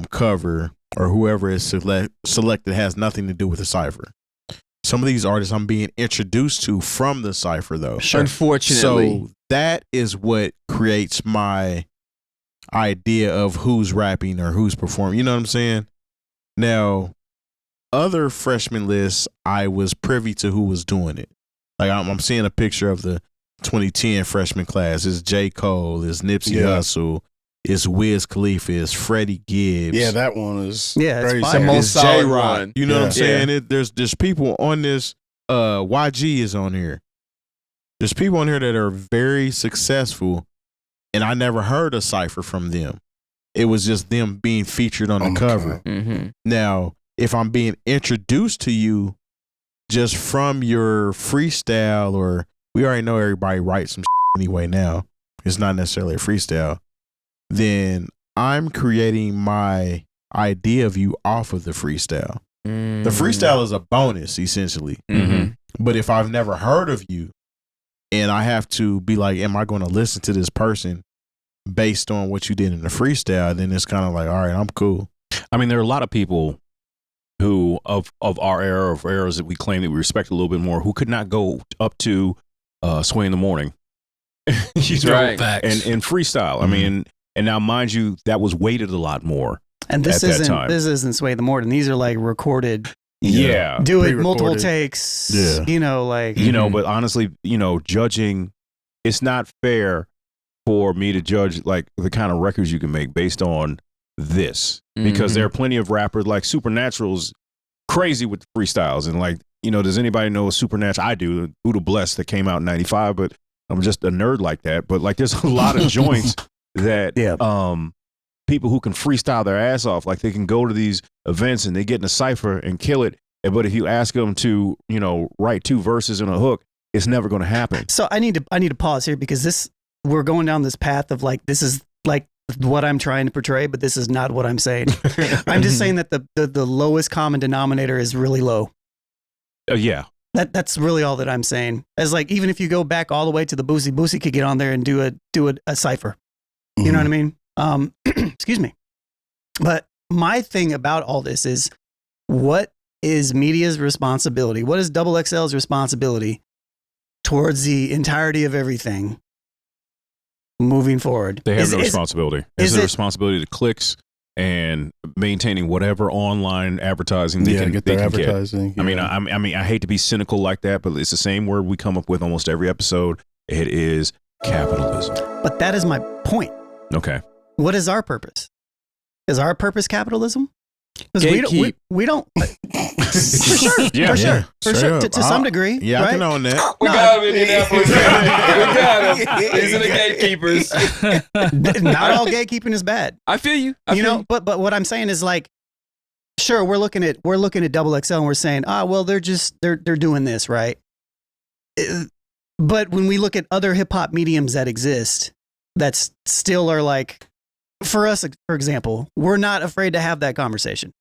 cover or whoever is selected has nothing to do with the cipher. Some of these artists I'm being introduced to from the cipher, though. Sure. Unfortunately. So that is what creates my idea of who's rapping or who's performing. You know what I'm saying? Now, other freshman lists, I was privy to who was doing it. Like I'm seeing a picture of the 2010 freshman class. It's J. Cole, it's Nipsey Hussle, it's Wiz Khalifa, it's Freddie Gibbs. Yeah, that one is it's crazy. fire. most It's solid J-Rock. one. You know what I'm saying? Yeah. There's people on this. YG is on here. There's people on here that are very successful, and I never heard a cipher from them. It was just them being featured on the cover. Mm-hmm. Now, if I'm being introduced to you just from your freestyle, or we already know everybody writes some anyway now, it's not necessarily a freestyle, then I'm creating my idea of you off of the freestyle. The freestyle is a bonus, essentially. Mm-hmm. But if I've never heard of you and I have to be like, am I going to listen to this person based on what you did in the freestyle, then it's kind of like, all right, I'm cool. I mean, there are a lot of people who of our era, of eras that we claim that we respect a little bit more, who could not go up to Sway in the Morning. You know, Right. and freestyle. I mean, and now mind you, that was weighted a lot more. And this at that time. isn't Sway the Morning. These are like recorded. Yeah. Do it Pre-recorded. multiple takes. Yeah. You know, like You know, but honestly, you know, judging, it's not fair for me to judge like the kind of records you can make based on this, because there are plenty of rappers like Supernatural's crazy with the freestyles, and like, you know, does anybody know Supernatural? I do. Buddha Bless that came out in '95, but I'm just a nerd like that. But like, there's a lot of joints that people who can freestyle their ass off, like they can go to these events and they get in a cipher and kill it. But if you ask them to, you know, write 2 verses and a hook, it's never going to happen. So I need to pause here because we're going down this path of like, this is like what I'm trying to portray, but this is not what I'm saying. I'm just saying that the lowest common denominator is really low. Yeah. That's really all that I'm saying. As like, even if you go back all the way to the Boosie could get on there and do a cipher. You know what I mean? Excuse me. But my thing about all this is, what is media's responsibility? What is XXL's responsibility towards the entirety of everything moving forward? They have no responsibility. It's a responsibility to clicks and maintaining whatever online advertising they can get they their can advertising. Get. I mean, I hate to be cynical like that, but it's the same word we come up with almost every episode. It is capitalism. But that is my point. Okay. What is our purpose? Is our purpose capitalism? Because we don't for sure, Yeah. for sure, Yeah. for Straight sure, up. to some degree. Yeah, right? I can own that. We got him, Indianapolis. We got him. These are the gatekeepers. Not all gatekeeping is bad. I feel you. But what I'm saying is like, sure, we're looking at XXL and we're saying, well, they're doing this, right? But when we look at other hip hop mediums that exist, that still are like, for us, for example, we're not afraid to have that conversation.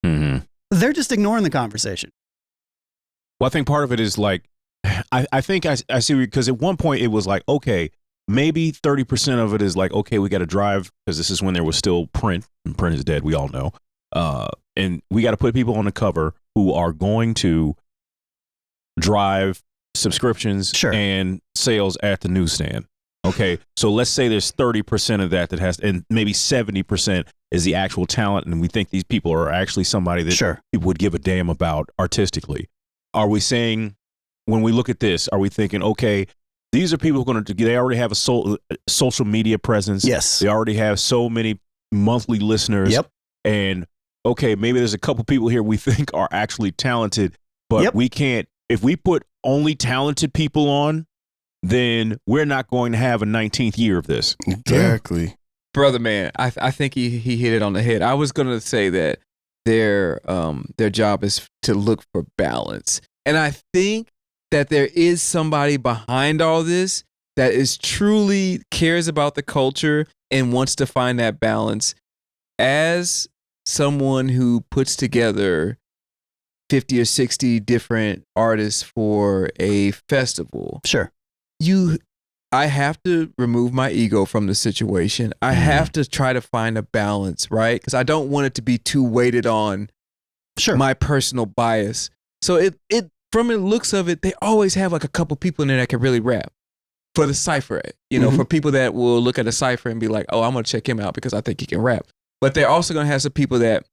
Mm-hmm. They're just ignoring the conversation. Well, I think part of it is like, I think I see, because at one point it was like, okay, maybe 30% of it is like, okay, we got to drive, because this is when there was still print, and print is dead, we all know. And we got to put people on the cover who are going to drive subscriptions and sales at the newsstand. Okay, so let's say there's 30% of that has, and maybe 70% is the actual talent, and we think these people are actually somebody that people would give a damn about artistically. Are we saying, when we look at this, are we thinking, okay, these are people who are going to, they already have a social media presence. Yes. They already have so many monthly listeners. Yep. And okay, maybe there's a couple people here we think are actually talented, but we can't, if we put only talented people on, then we're not going to have a 19th year of this. Exactly. Brother, man, I think he hit it on the head. I was going to say that their job is to look for balance. And I think that there is somebody behind all this that is truly cares about the culture and wants to find that balance. As someone who puts together 50 or 60 different artists for a festival. Sure. I have to remove my ego from the situation. I have to try to find a balance, right? Because I don't want it to be too weighted on my personal bias. So it from the looks of it, they always have like a couple people in there that can really rap for the Cypher. You know, for people that will look at a Cypher and be like, oh, I'm going to check him out because I think he can rap. But they're also going to have some people that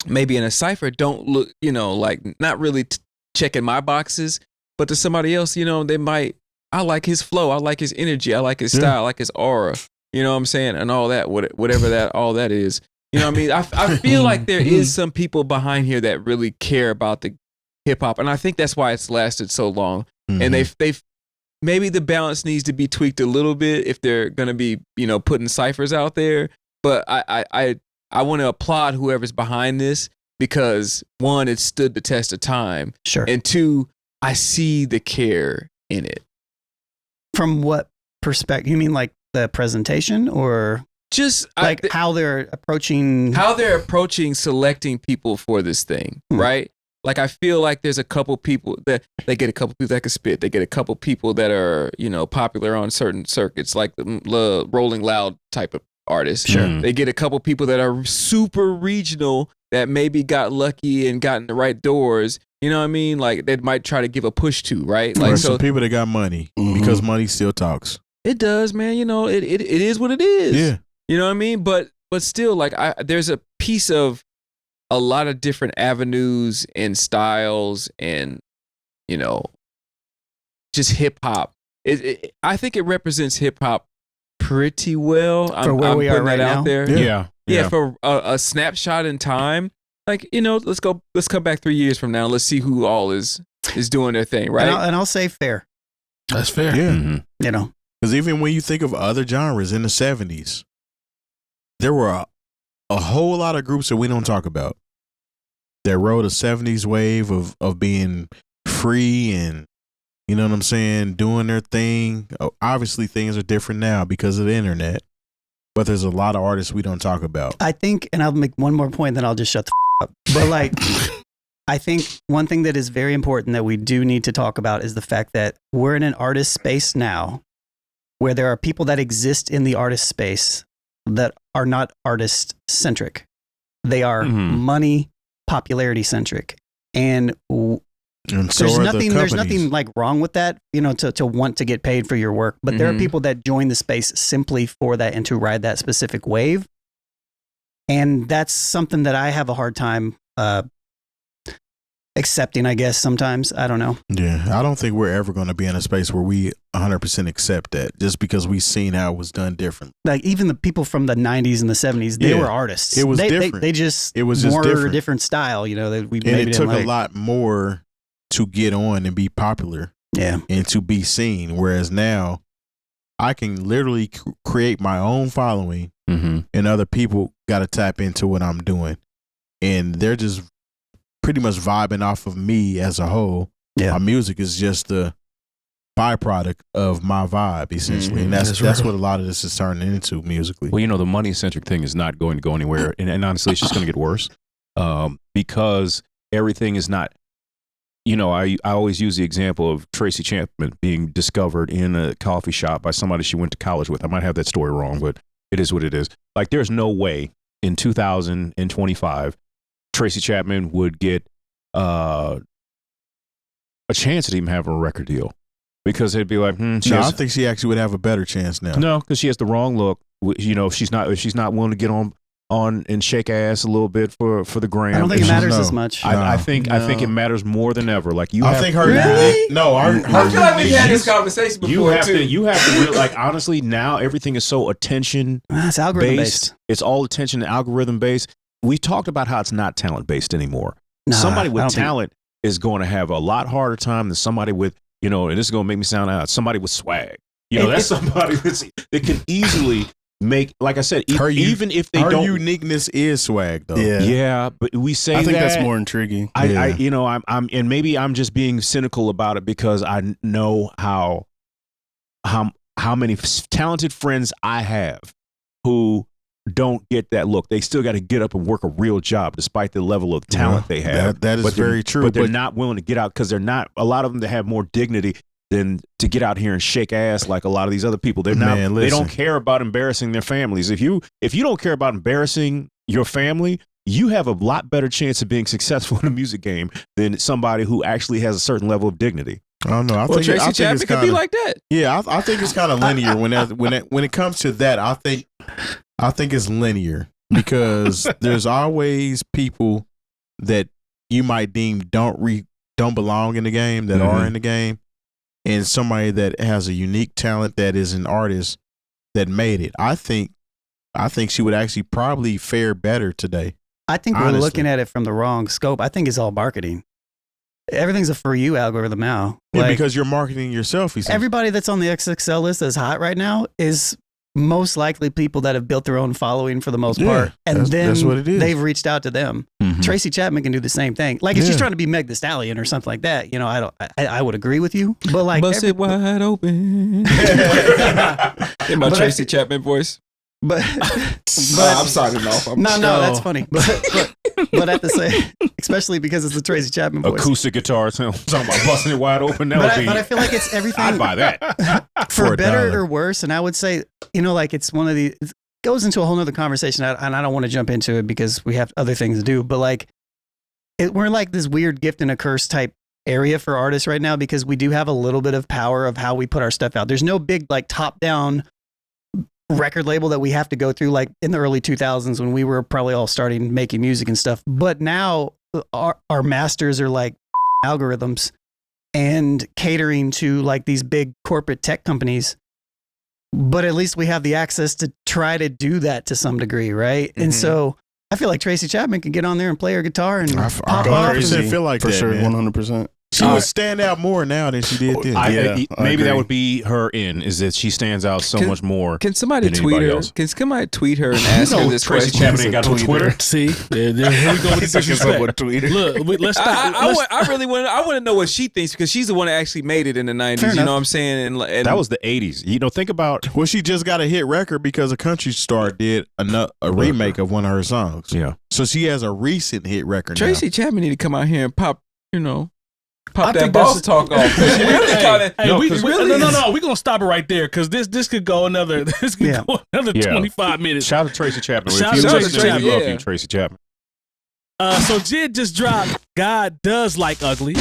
maybe in a Cypher don't look, you know, like not really checking my boxes, but to somebody else, you know, they might, I like his flow, I like his energy, I like his style, I like his aura, you know what I'm saying? And all that, whatever that, all that is, you know what I mean? I feel like there is some people behind here that really care about the hip hop. And I think that's why it's lasted so long. And they've maybe the balance needs to be tweaked a little bit if they're going to be, you know, putting ciphers out there. But I want to applaud whoever's behind this, because one, it stood the test of time. Sure. And two, I see the care in it. From what perspective? You mean like the presentation, or just like how they're approaching selecting people for this thing, right? Like, I feel like there's a couple people that they get a couple people that can spit. They get a couple people that are, you know, popular on certain circuits, like the Rolling Loud type of artists. Sure. They get a couple people that are super regional that maybe got lucky and got in the right doors. You know what I mean? Like, they might try to give a push to, right? Like, or some people that got money, because money still talks. It does, man. You know, it is what it is. Yeah. You know what I mean? But still, like, there's a piece of a lot of different avenues and styles and, you know, just hip hop. I think it represents hip hop pretty well. For where we are right now. Out there. Yeah. For a snapshot in time. Like, you know, let's come back 3 years from now. Let's see who all is doing their thing, right? And I'll say fair. That's fair. Yeah. You know, because even when you think of other genres in the 70s, there were a whole lot of groups that we don't talk about that rode a 70s wave of being free and, you know what I'm saying, doing their thing. Obviously, things are different now because of the internet, but there's a lot of artists we don't talk about. I think, and I'll make one more point, then I'll just shut the up. But like, I think one thing that is very important that we do need to talk about is the fact that we're in an artist space now where there are people that exist in the artist space that are not artist centric. They are money, popularity centric. And so there's nothing like wrong with that, you know, to want to get paid for your work. But there are people that join the space simply for that and to ride that specific wave. And that's something that I have a hard time accepting, I guess, sometimes. I don't know. Yeah, I don't think we're ever going to be in a space where we 100% accept that, just because we've seen how it was done different. Like, even the people from the 90s and the 70s, they were artists. It was different. It was just more different style, you know, that we maybe and it took like. a lot more to get on and be popular. Yeah. And to be seen. Whereas now, I can literally create my own following, and other people got to tap into what I'm doing. And they're just pretty much vibing off of me as a whole. Yeah. My music is just the byproduct of my vibe, essentially. And that's what a lot of this is turning into musically. Well, you know, the money-centric thing is not going to go anywhere. And honestly, it's just going to get worse, because everything is not I always use the example of Tracy Chapman being discovered in a coffee shop by somebody she went to college with. I might have that story wrong, but it is what it is. Like, there's no way in 2025 Tracy Chapman would get a chance at even having a record deal, because it'd be like, I think she actually would have a better chance now. No, because she has the wrong look. If she's not willing to get on and shake ass a little bit for the gram. I don't think it matters as much. I think it matters more than ever. Like, you, I have, think her. Really? No, I feel like we've had this conversation before. You have to really, like, honestly, now everything is so attention It's algorithm based. It's all attention and algorithm based. We talked about how it's not talent based anymore. Somebody with talent is going to have a lot harder time than somebody with, and this is going to make me sound out, somebody with swag. That's somebody that can easily make, like I said, even if they don't. Her uniqueness is swag, though. Yeah, but we say I think that, that's more intriguing. I'm and maybe I'm just being cynical about it, because I know how many talented friends I have who don't get that look. They still got to get up and work a real job despite the level of talent they have. That is very true. But they're not willing to get out, because they're not, a lot of them that have more dignity than to get out here and shake ass like a lot of these other people. They're not. They don't care about embarrassing their families. If you don't care about embarrassing your family, you have a lot better chance of being successful in the music game than somebody who actually has a certain level of dignity. I don't know. I think Tracy Chapman it's could be like that. Yeah, I think it's kind of linear when it comes to that. I think it's linear, because there's always people that you might deem don't belong in the game that are in the game, and somebody that has a unique talent that is an artist that made it. I think she would actually probably fare better today. I think we're looking at it from the wrong scope. I think it's all marketing. Everything's a for you algorithm now. Yeah, because you're marketing yourself. Everybody that's on the XXL list that's hot right now is most likely people that have built their own following for the most part. And that's what it is. They've reached out to them. Mm-hmm. Tracy Chapman can do the same thing. Like, if she's trying to be Meg Thee Stallion or something like that, I would agree with you. But like, bust it wide open. In my Tracy Chapman voice. But I'm signing off. No, that's funny. But at the same, especially because it's the Tracy Chapman voice. Acoustic guitar sound. Talking about busting it wide open. But I feel like it's everything. I'd buy that. For better or worse. And I would say, like, it's one of the, it goes into a whole nother conversation, and I don't want to jump into it because we have other things to do. But like, we're like this weird gift and a curse type area for artists right now, because we do have a little bit of power of how we put our stuff out. There's no big, like, top down record label that we have to go through, like in the early 2000s when we were probably all starting making music and stuff. But now our masters are like algorithms and catering to like these big corporate tech companies. But at least we have the access to try to do that to some degree, right? Mm-hmm. And so I feel like Tracy Chapman can get on there and play her guitar and pop off. I feel like for that, sure, man. 100%. She would stand out more now than she did then. Maybe that would be her is that she stands out so much more. Can somebody tweet her? Else. Can somebody tweet her and ask her this Tracy question? Chapman ain't got no Twitter. See, here we go with the disrespect. Look, let's stop. I really want. I want to know what she thinks, because she's the one that actually made it in the 90s. You know what I'm saying? And that was the 80s. Think about. Well, she just got a hit record because a country star did a remake of one of her songs. Yeah. So she has a recent hit record. Tracy Chapman need to come out here and pop. Pop I that think boss talk off. No, we're gonna stop it right there, because this could go another 25 minutes. Shout out to Tracy Chapman. Shout out to Tracy Chapman. We love you, Tracy Chapman. So JID just dropped God Does Like Ugly,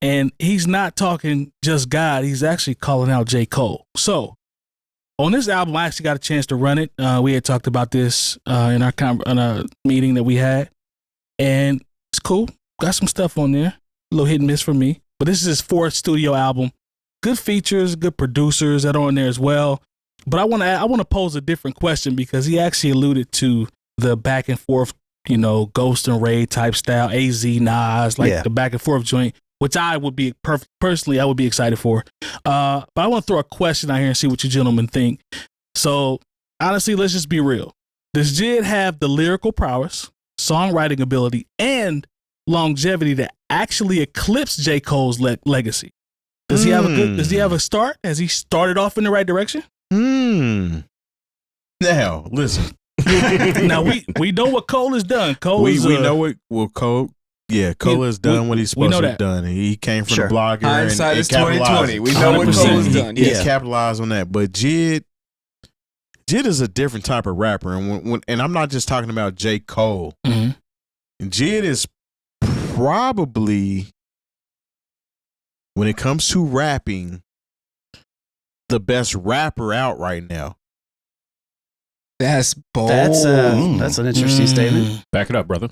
and he's not talking just God, he's actually calling out J. Cole. So on this album, I actually got a chance to run it. We had talked about this in our meeting that we had, and it's cool. Got some stuff on there. A little hit and miss for me. But this is his fourth studio album. Good features, good producers that are on there as well. But I want to pose a different question, because he actually alluded to the back and forth, Ghost and Ray type style, AZ, Nas, the back and forth joint, which I would be personally, I would be excited for. But I want to throw a question out here and see what you gentlemen think. So honestly, let's just be real. Does JID have the lyrical prowess, songwriting ability, and longevity to actually eclipse J. Cole's legacy? Does he have does he have a start? Has he started off in the right direction? Now, listen. Now we know what Cole has done. We know what Cole Yeah, Cole has done what he's supposed to have done. He came from the blogger. Hindsight and is 2020. We know what 100%. Cole has done. He capitalized on that. But JID is a different type of rapper. And I'm not just talking about J. Cole. JID is probably, when it comes to rapping, the best rapper out right now. That's bold. That's an interesting statement. Back it up, brother.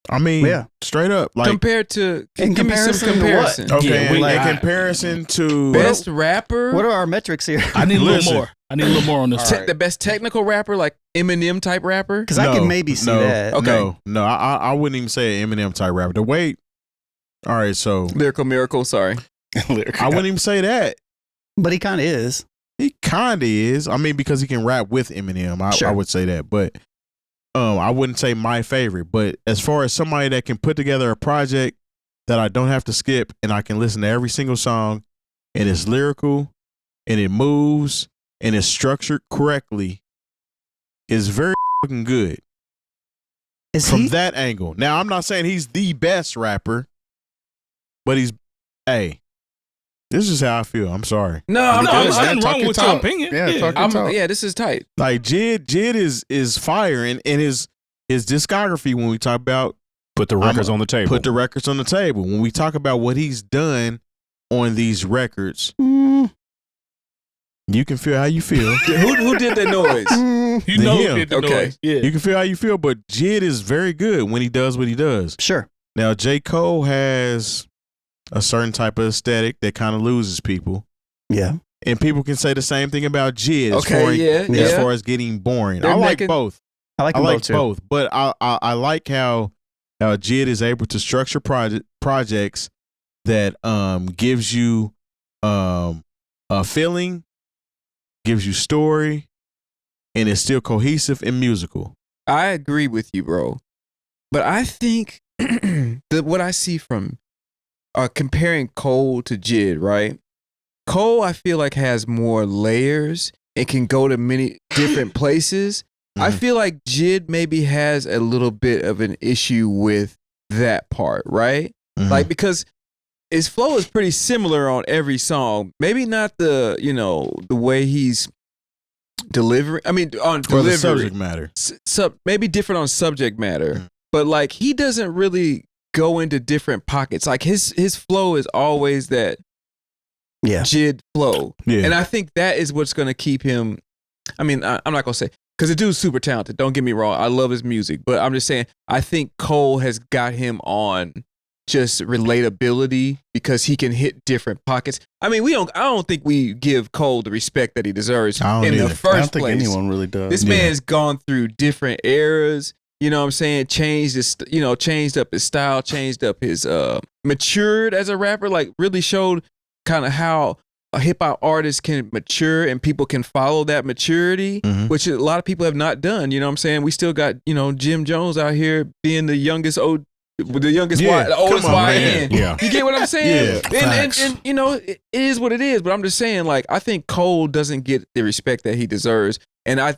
I mean, straight up. Like, compared to, in give me some comparison to comparison. what? Okay, Yeah, in comparison to Best rapper? What are our metrics here? I need a little more. I need a little more on this. The best technical rapper, like Eminem type rapper? Because I can maybe see that. Okay. No, I wouldn't even say an Eminem type rapper. The way, all right, so Lyrical Miracle, sorry. I wouldn't even say that. But he kind of is. He kind of is. I mean, because he can rap with Eminem, I would say that. But I wouldn't say my favorite. But as far as somebody that can put together a project that I don't have to skip and I can listen to every single song and it's lyrical and it moves and it's structured correctly, is very fucking good. From that angle. Now, I'm not saying he's the best rapper, but he's, hey, this is how I feel. I'm sorry. No, there's nothing wrong with your opinion. Yeah, this is tight. Like JID is fire, and his discography, when we talk about put the records on the table. Put the records on the table. When we talk about what he's done on these records, you can feel how you feel. Who did that noise? You know who did the noise. Yeah. You can feel how you feel, but JID is very good when he does what he does. Sure. Now, J. Cole has a certain type of aesthetic that kind of loses people. Yeah. And people can say the same thing about JID as far as getting boring. They're I like making- both. I like both. But I like how JID is able to structure projects that gives you a feeling, gives you story, and is still cohesive and musical. I agree with you, bro. But I think that what I see from comparing Cole to JID, right? Cole, I feel like, has more layers and can go to many different places. I feel like JID maybe has a little bit of an issue with that part, right? Like, because his flow is pretty similar on every song. Maybe not the way he's delivering. I mean, on delivery. The subject matter. Maybe different on subject matter. But like, he doesn't really go into different pockets. Like his flow is always that JID flow. Yeah. And I think that is what's going to keep him. I mean, I'm not going to say, because the dude's super talented. Don't get me wrong. I love his music. But I'm just saying, I think Cole has got him on just relatability because he can hit different pockets. I mean, I don't think we give Cole the respect that he deserves in the first place. I don't think anyone really does. This man's gone through different eras. You know what I'm saying? Changed up his style, changed up his matured as a rapper, like really showed kind of how a hip hop artist can mature and people can follow that maturity, which a lot of people have not done. You know what I'm saying? We still got, Jim Jones out here being the youngest oldest YN. Yeah. You get what I'm saying? Yeah, and it is what it is. But I'm just saying, like, I think Cole doesn't get the respect that he deserves. And I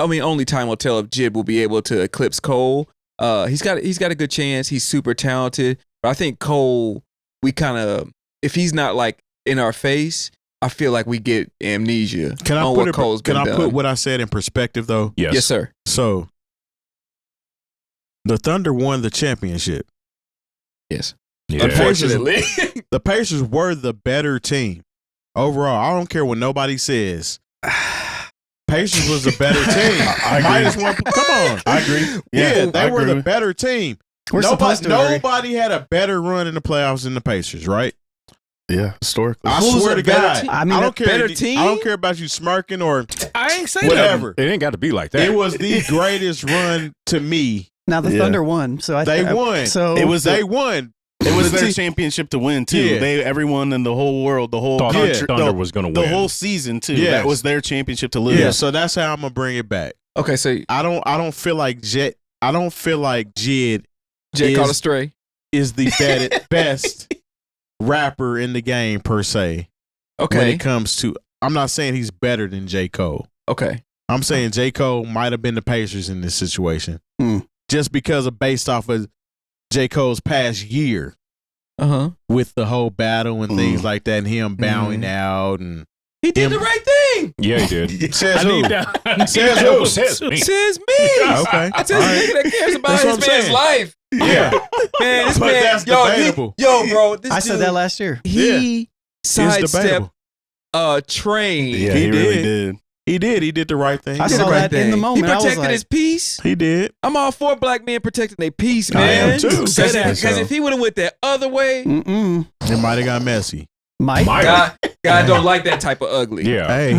mean, only time will tell if JID will be able to eclipse Cole. He's got a good chance. He's super talented. But I think Cole, we kind of, if he's not like in our face, I feel like we get amnesia. Can I on put what Cole's been done. put what I said in perspective though? Yes, sir. So the Thunder won the championship. Yes. Yeah. Unfortunately. The Pacers were the better team. Overall, I don't care what nobody says. Pacers was the better team. I agree. Come on. I agree. Yeah, they I were agree. the better team. Nobody had a better run in the playoffs than the Pacers, right? Yeah, historically. I Who's swear a to better God. team? I don't care. better team? I don't care about you smirking or I ain't saying whatever. It ain't got to be like that. It was the greatest run to me. Now the Thunder won, so They won. So They won. It was their championship to win too. Yeah. Everyone in the whole world, the whole Thought country, Thunder was going to the win. whole season too. Yes. That was their championship to lose. Yeah, so that's how I'm gonna bring it back. Okay, so I don't feel like JID Jay caught a stray. is the best rapper in the game per se. Okay. When it comes to, I'm not saying he's better than J. Cole. Okay. I'm saying J. Cole might have been the Pacers in this situation. Just because of based off of J. Cole's past year with the whole battle and things like that, and him bowing out, and he did the right thing. Yeah, he did. Says who? Says who? Says me. Says me. Okay. I tell you, nigga that cares about That's his what I'm man's saying. life. Yeah. Man, this But man, that's debatable. bro, this I dude, said that last year. He sidestepped debatable. a train. Yeah, he really did. He did. He did the right thing. I Did saw the right that in the thing. moment. He I was protected like, his peace. He did. I'm all for black men protecting their peace, I am man. too. Say that, That's because so. if he would have went that other way, It might have got messy. Mike. God don't like that type of ugly. Yeah. Hey,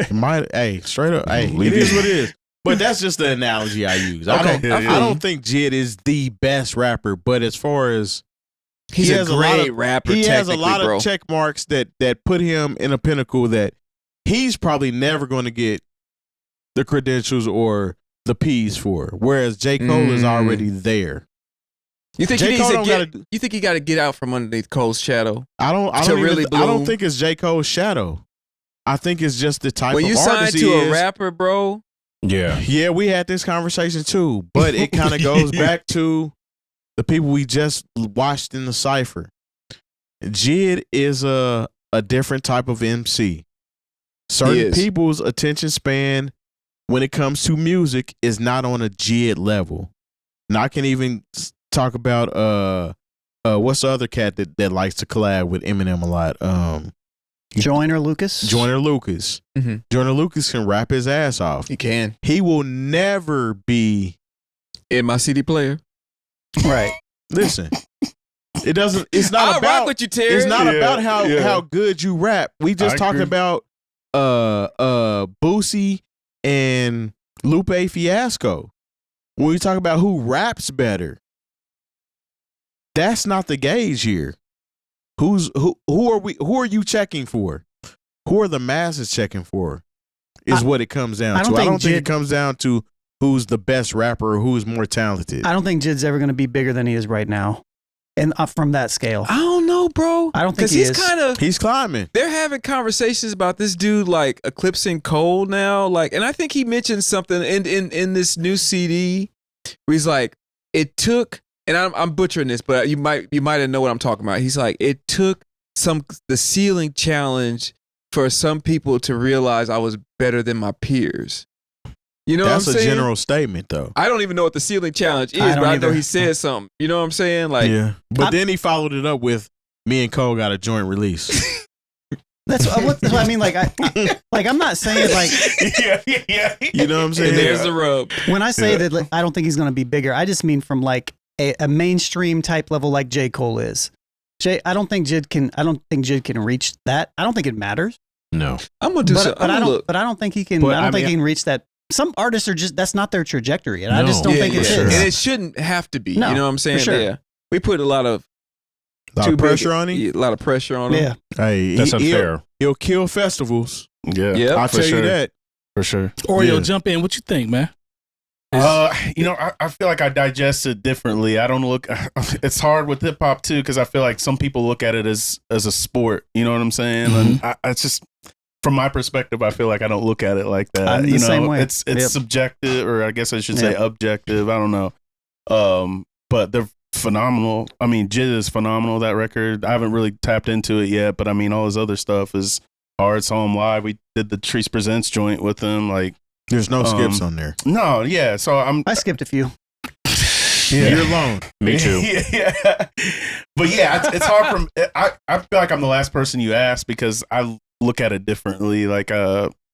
it might. Hey, straight up. Hey, it is what it is. But that's just the analogy I use. I don't think JID is the best rapper, but as far as He's he a has great rapper. he has a technically, lot bro. of check marks that put him in a pinnacle that he's probably never going to get the credentials or the P's for. Whereas J. Cole is already there. You think J. he needs Cole to don't get? gotta- You think he got to get out from underneath Cole's shadow? I don't bloom? think it's J. Cole's shadow. I think it's just the type When of you signed artist to he a is. rapper, bro. Yeah. Yeah, we had this conversation too, but it kind of goes back to the people we just watched in the Cypher. JID is a different type of MC. Certain people's attention span when it comes to music is not on a JID level. And I can even talk about what's the other cat that likes to collab with Eminem a lot? Joyner Lucas. Joyner Lucas. Joyner Lucas can rap his ass off. He can. He will never be in my CD player. Right. Listen. It doesn't. It's not I'll about. rock with you, Terry. It's not Yeah, about how good you rap. We just I talking agree. about Boosie and Lupe Fiasco. When we talk about who raps better, that's not the gauge here. Who are you checking for? Who are the masses checking for? Is what it comes down to. I don't think it comes down to who's the best rapper or who's more talented. I don't think JID's ever going to be bigger than he is right now, and from that scale. I don't know, bro. I don't think he's kind of. He's climbing. They're having conversations about this dude like eclipsing Cole now, like, and I think he mentioned something in this new CD where he's like, it took, and I'm butchering this, but you might know what I'm talking about. He's like, it took the ceiling challenge for some people to realize I was better than my peers. You know That's what I'm saying? a general statement, though. I don't even know what the ceiling challenge is, I don't but I know either. he said something. You know what I'm saying? Like, yeah. But then he followed it up with me and Cole got a joint release. That's what I mean. Like I'm not saying like You know what I'm saying? and there's the rub. when I say that like, I don't think he's going to be bigger. I just mean from like a mainstream type level like J. Cole is. I don't think JID can reach that. I don't think it matters. No. I'm gonna do But, something. but I don't think he can. But, I don't I think mean, he can reach that. Some artists are just that's not their trajectory, and I No. just don't think it's sure. his. And it shouldn't have to be. No, you know what I'm saying? for sure. Yeah. We put a lot of Pressure on him. A lot of pressure on him. Yeah. Hey, That's unfair. He'll kill festivals. Yeah, Yep, I'll for tell sure. you that. For sure. Oreo, Yeah. jump in. What you think, man? I feel like I digest it differently. I don't look. It's hard with hip hop too because I feel like some people look at it as a sport. You know what I'm saying? And it's just from my perspective, I feel like I don't look at it like that. I'm the you know, same way. it's Yep. subjective, or I guess I should say Yep. objective. I don't know. But they're phenomenal. I mean, JID is phenomenal. That record. I haven't really tapped into it yet, but I mean, all his other stuff is hard. Saw him live. We did the CHREECE Presents joint with him. Like, There's no skips on there. no, yeah. So I skipped a few. You're alone. Me too. yeah. But yeah, it's hard from. I feel like I'm the last person you ask because I look at it differently. Like,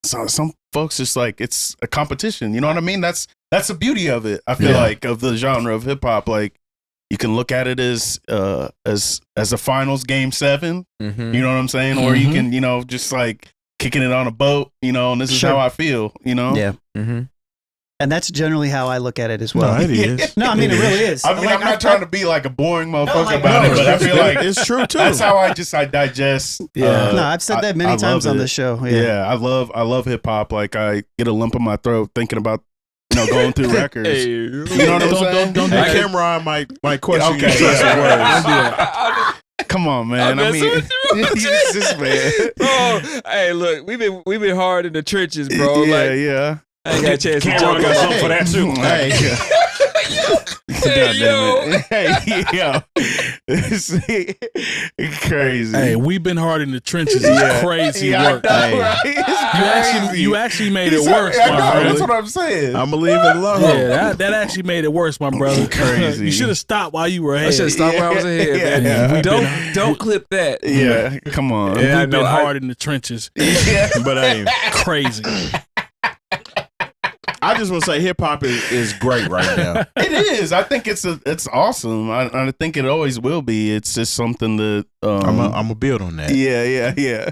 some folks just like it's a competition. You know what I mean? That's the beauty of it. I feel like of the genre of hip hop. Like, you can look at it as a finals game 7. Mm-hmm. You know what I'm saying? Or you can just like kicking it on a boat. And this is Sure. how I feel. Yeah. Mm-hmm. And that's generally how I look at it as well. No, it is. No, I mean it really is. I mean, Like, I'm not trying to be like a boring motherfucker like, about no, it, but I feel like it's true too. that's how I digest. Yeah. No, I've said that many I times love on it. this show. Yeah, I love hip hop. Like, I get a lump in my throat thinking about going through records. You know what I'm saying? Don't do The that. camera on might question Okay, you. yeah. Come on, man. I mean, Jesus, man. Bro, hey, look, we've been hard in the trenches, bro. Yeah, Like, yeah. I ain't got a chance to Cameron joke got about something for that too. Hey, Hey, yo. Crazy. Hey, we've been hard in the trenches. It's crazy work. You actually made it worse, my brother. That's what I'm saying. I'm gonna leave it alone. Yeah, that actually made it worse, my brother. Crazy. You should have stopped while you were ahead. I should have stopped while I was ahead, man. Don't clip that. Yeah, come on. Yeah, we've been hard in the trenches. But hey, crazy. I just want to say hip hop is great right now. It is. I think it's awesome. I think it always will be. It's just something that I'm gonna build on that. Yeah.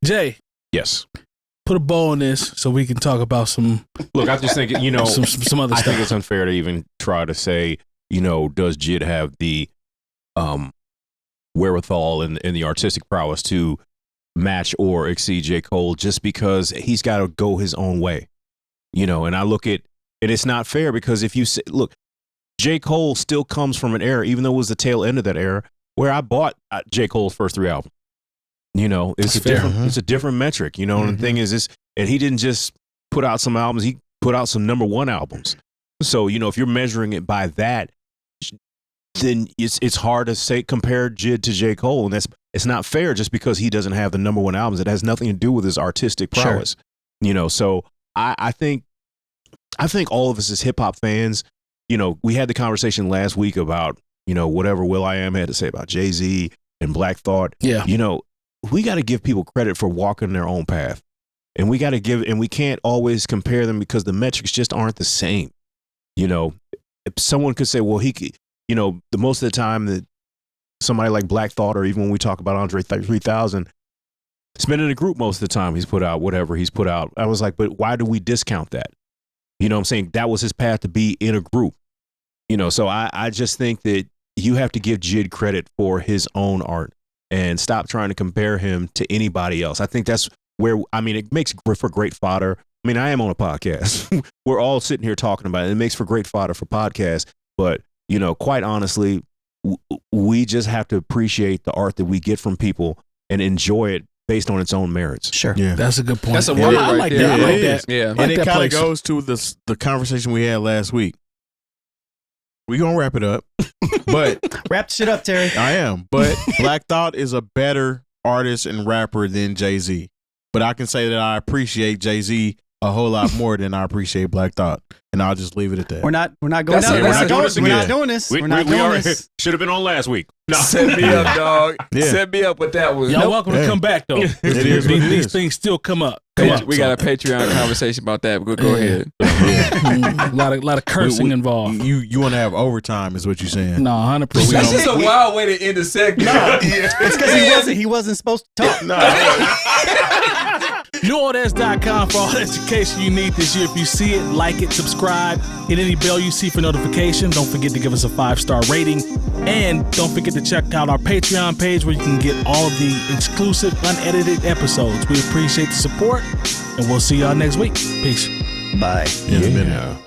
Jay. Yes. Put a bow on this so we can talk about some. Look, I just think some other I stuff. think it's unfair to even try to say, does JID have the wherewithal and the artistic prowess to match or exceed J. Cole just because he's got to go his own way. And I look at, and it's not fair because if you say, look, J. Cole still comes from an era, even though it was the tail end of that era, where I bought J. Cole's first 3 albums. It's a different metric, and the thing is and he didn't just put out some albums, he put out some #1 albums. So, if you're measuring it by that, then it's hard to say compare JID to J. Cole, and it's not fair just because he doesn't have the #1 albums. It has nothing to do with his artistic prowess. Sure. So I think all of us as hip hop fans, we had the conversation last week about, whatever will.i.am had to say about Jay-Z and Black Thought. Yeah. We got to give people credit for walking their own path. And we can't always compare them because the metrics just aren't the same. If someone could say, well, he could, the most of the time that somebody like Black Thought, or even when we talk about Andre 3000, it's been in a group most of the time he's put out whatever he's put out. I was like, but why do we discount that? What I'm saying? That was his path to be in a group. So I just think that you have to give JID credit for his own art and stop trying to compare him to anybody else. I think that's where, it makes for great fodder. I am on a podcast. We're all sitting here talking about it. It makes for great fodder for podcasts. But, quite honestly, we just have to appreciate the art that we get from people and enjoy it based on its own merits. Sure. Yeah. That's a good point. That's a word I like that. I like that. Yeah. And it kind of goes to the conversation we had last week. We're going to wrap it up. But wrap shit up, Terry. I am. But Black Thought is a better artist and rapper than Jay-Z. But I can say that I appreciate Jay-Z a whole lot more than I appreciate Black Thought. And I'll just leave it at that. We're not going down. We're not doing this. We're not doing this. Should have been on last week. No. Set me up, dog. Set me up with that one. Y'all welcome to come back, though. These things still come up. We got a Patreon conversation about that. Go ahead. A lot of cursing involved. You want to have overtime is what you're saying. No, 100%. That's just a wild way to end a segment. No, it's because he wasn't supposed to talk. No. NewOldHeads.com for all the education you need this year. If you see it, like it, subscribe, hit any bell you see for notifications. Don't forget to give us a 5-star rating. And don't forget to check out our Patreon page where you can get all of the exclusive, unedited episodes. We appreciate the support, and we'll see y'all next week. Peace. Bye. In a minute.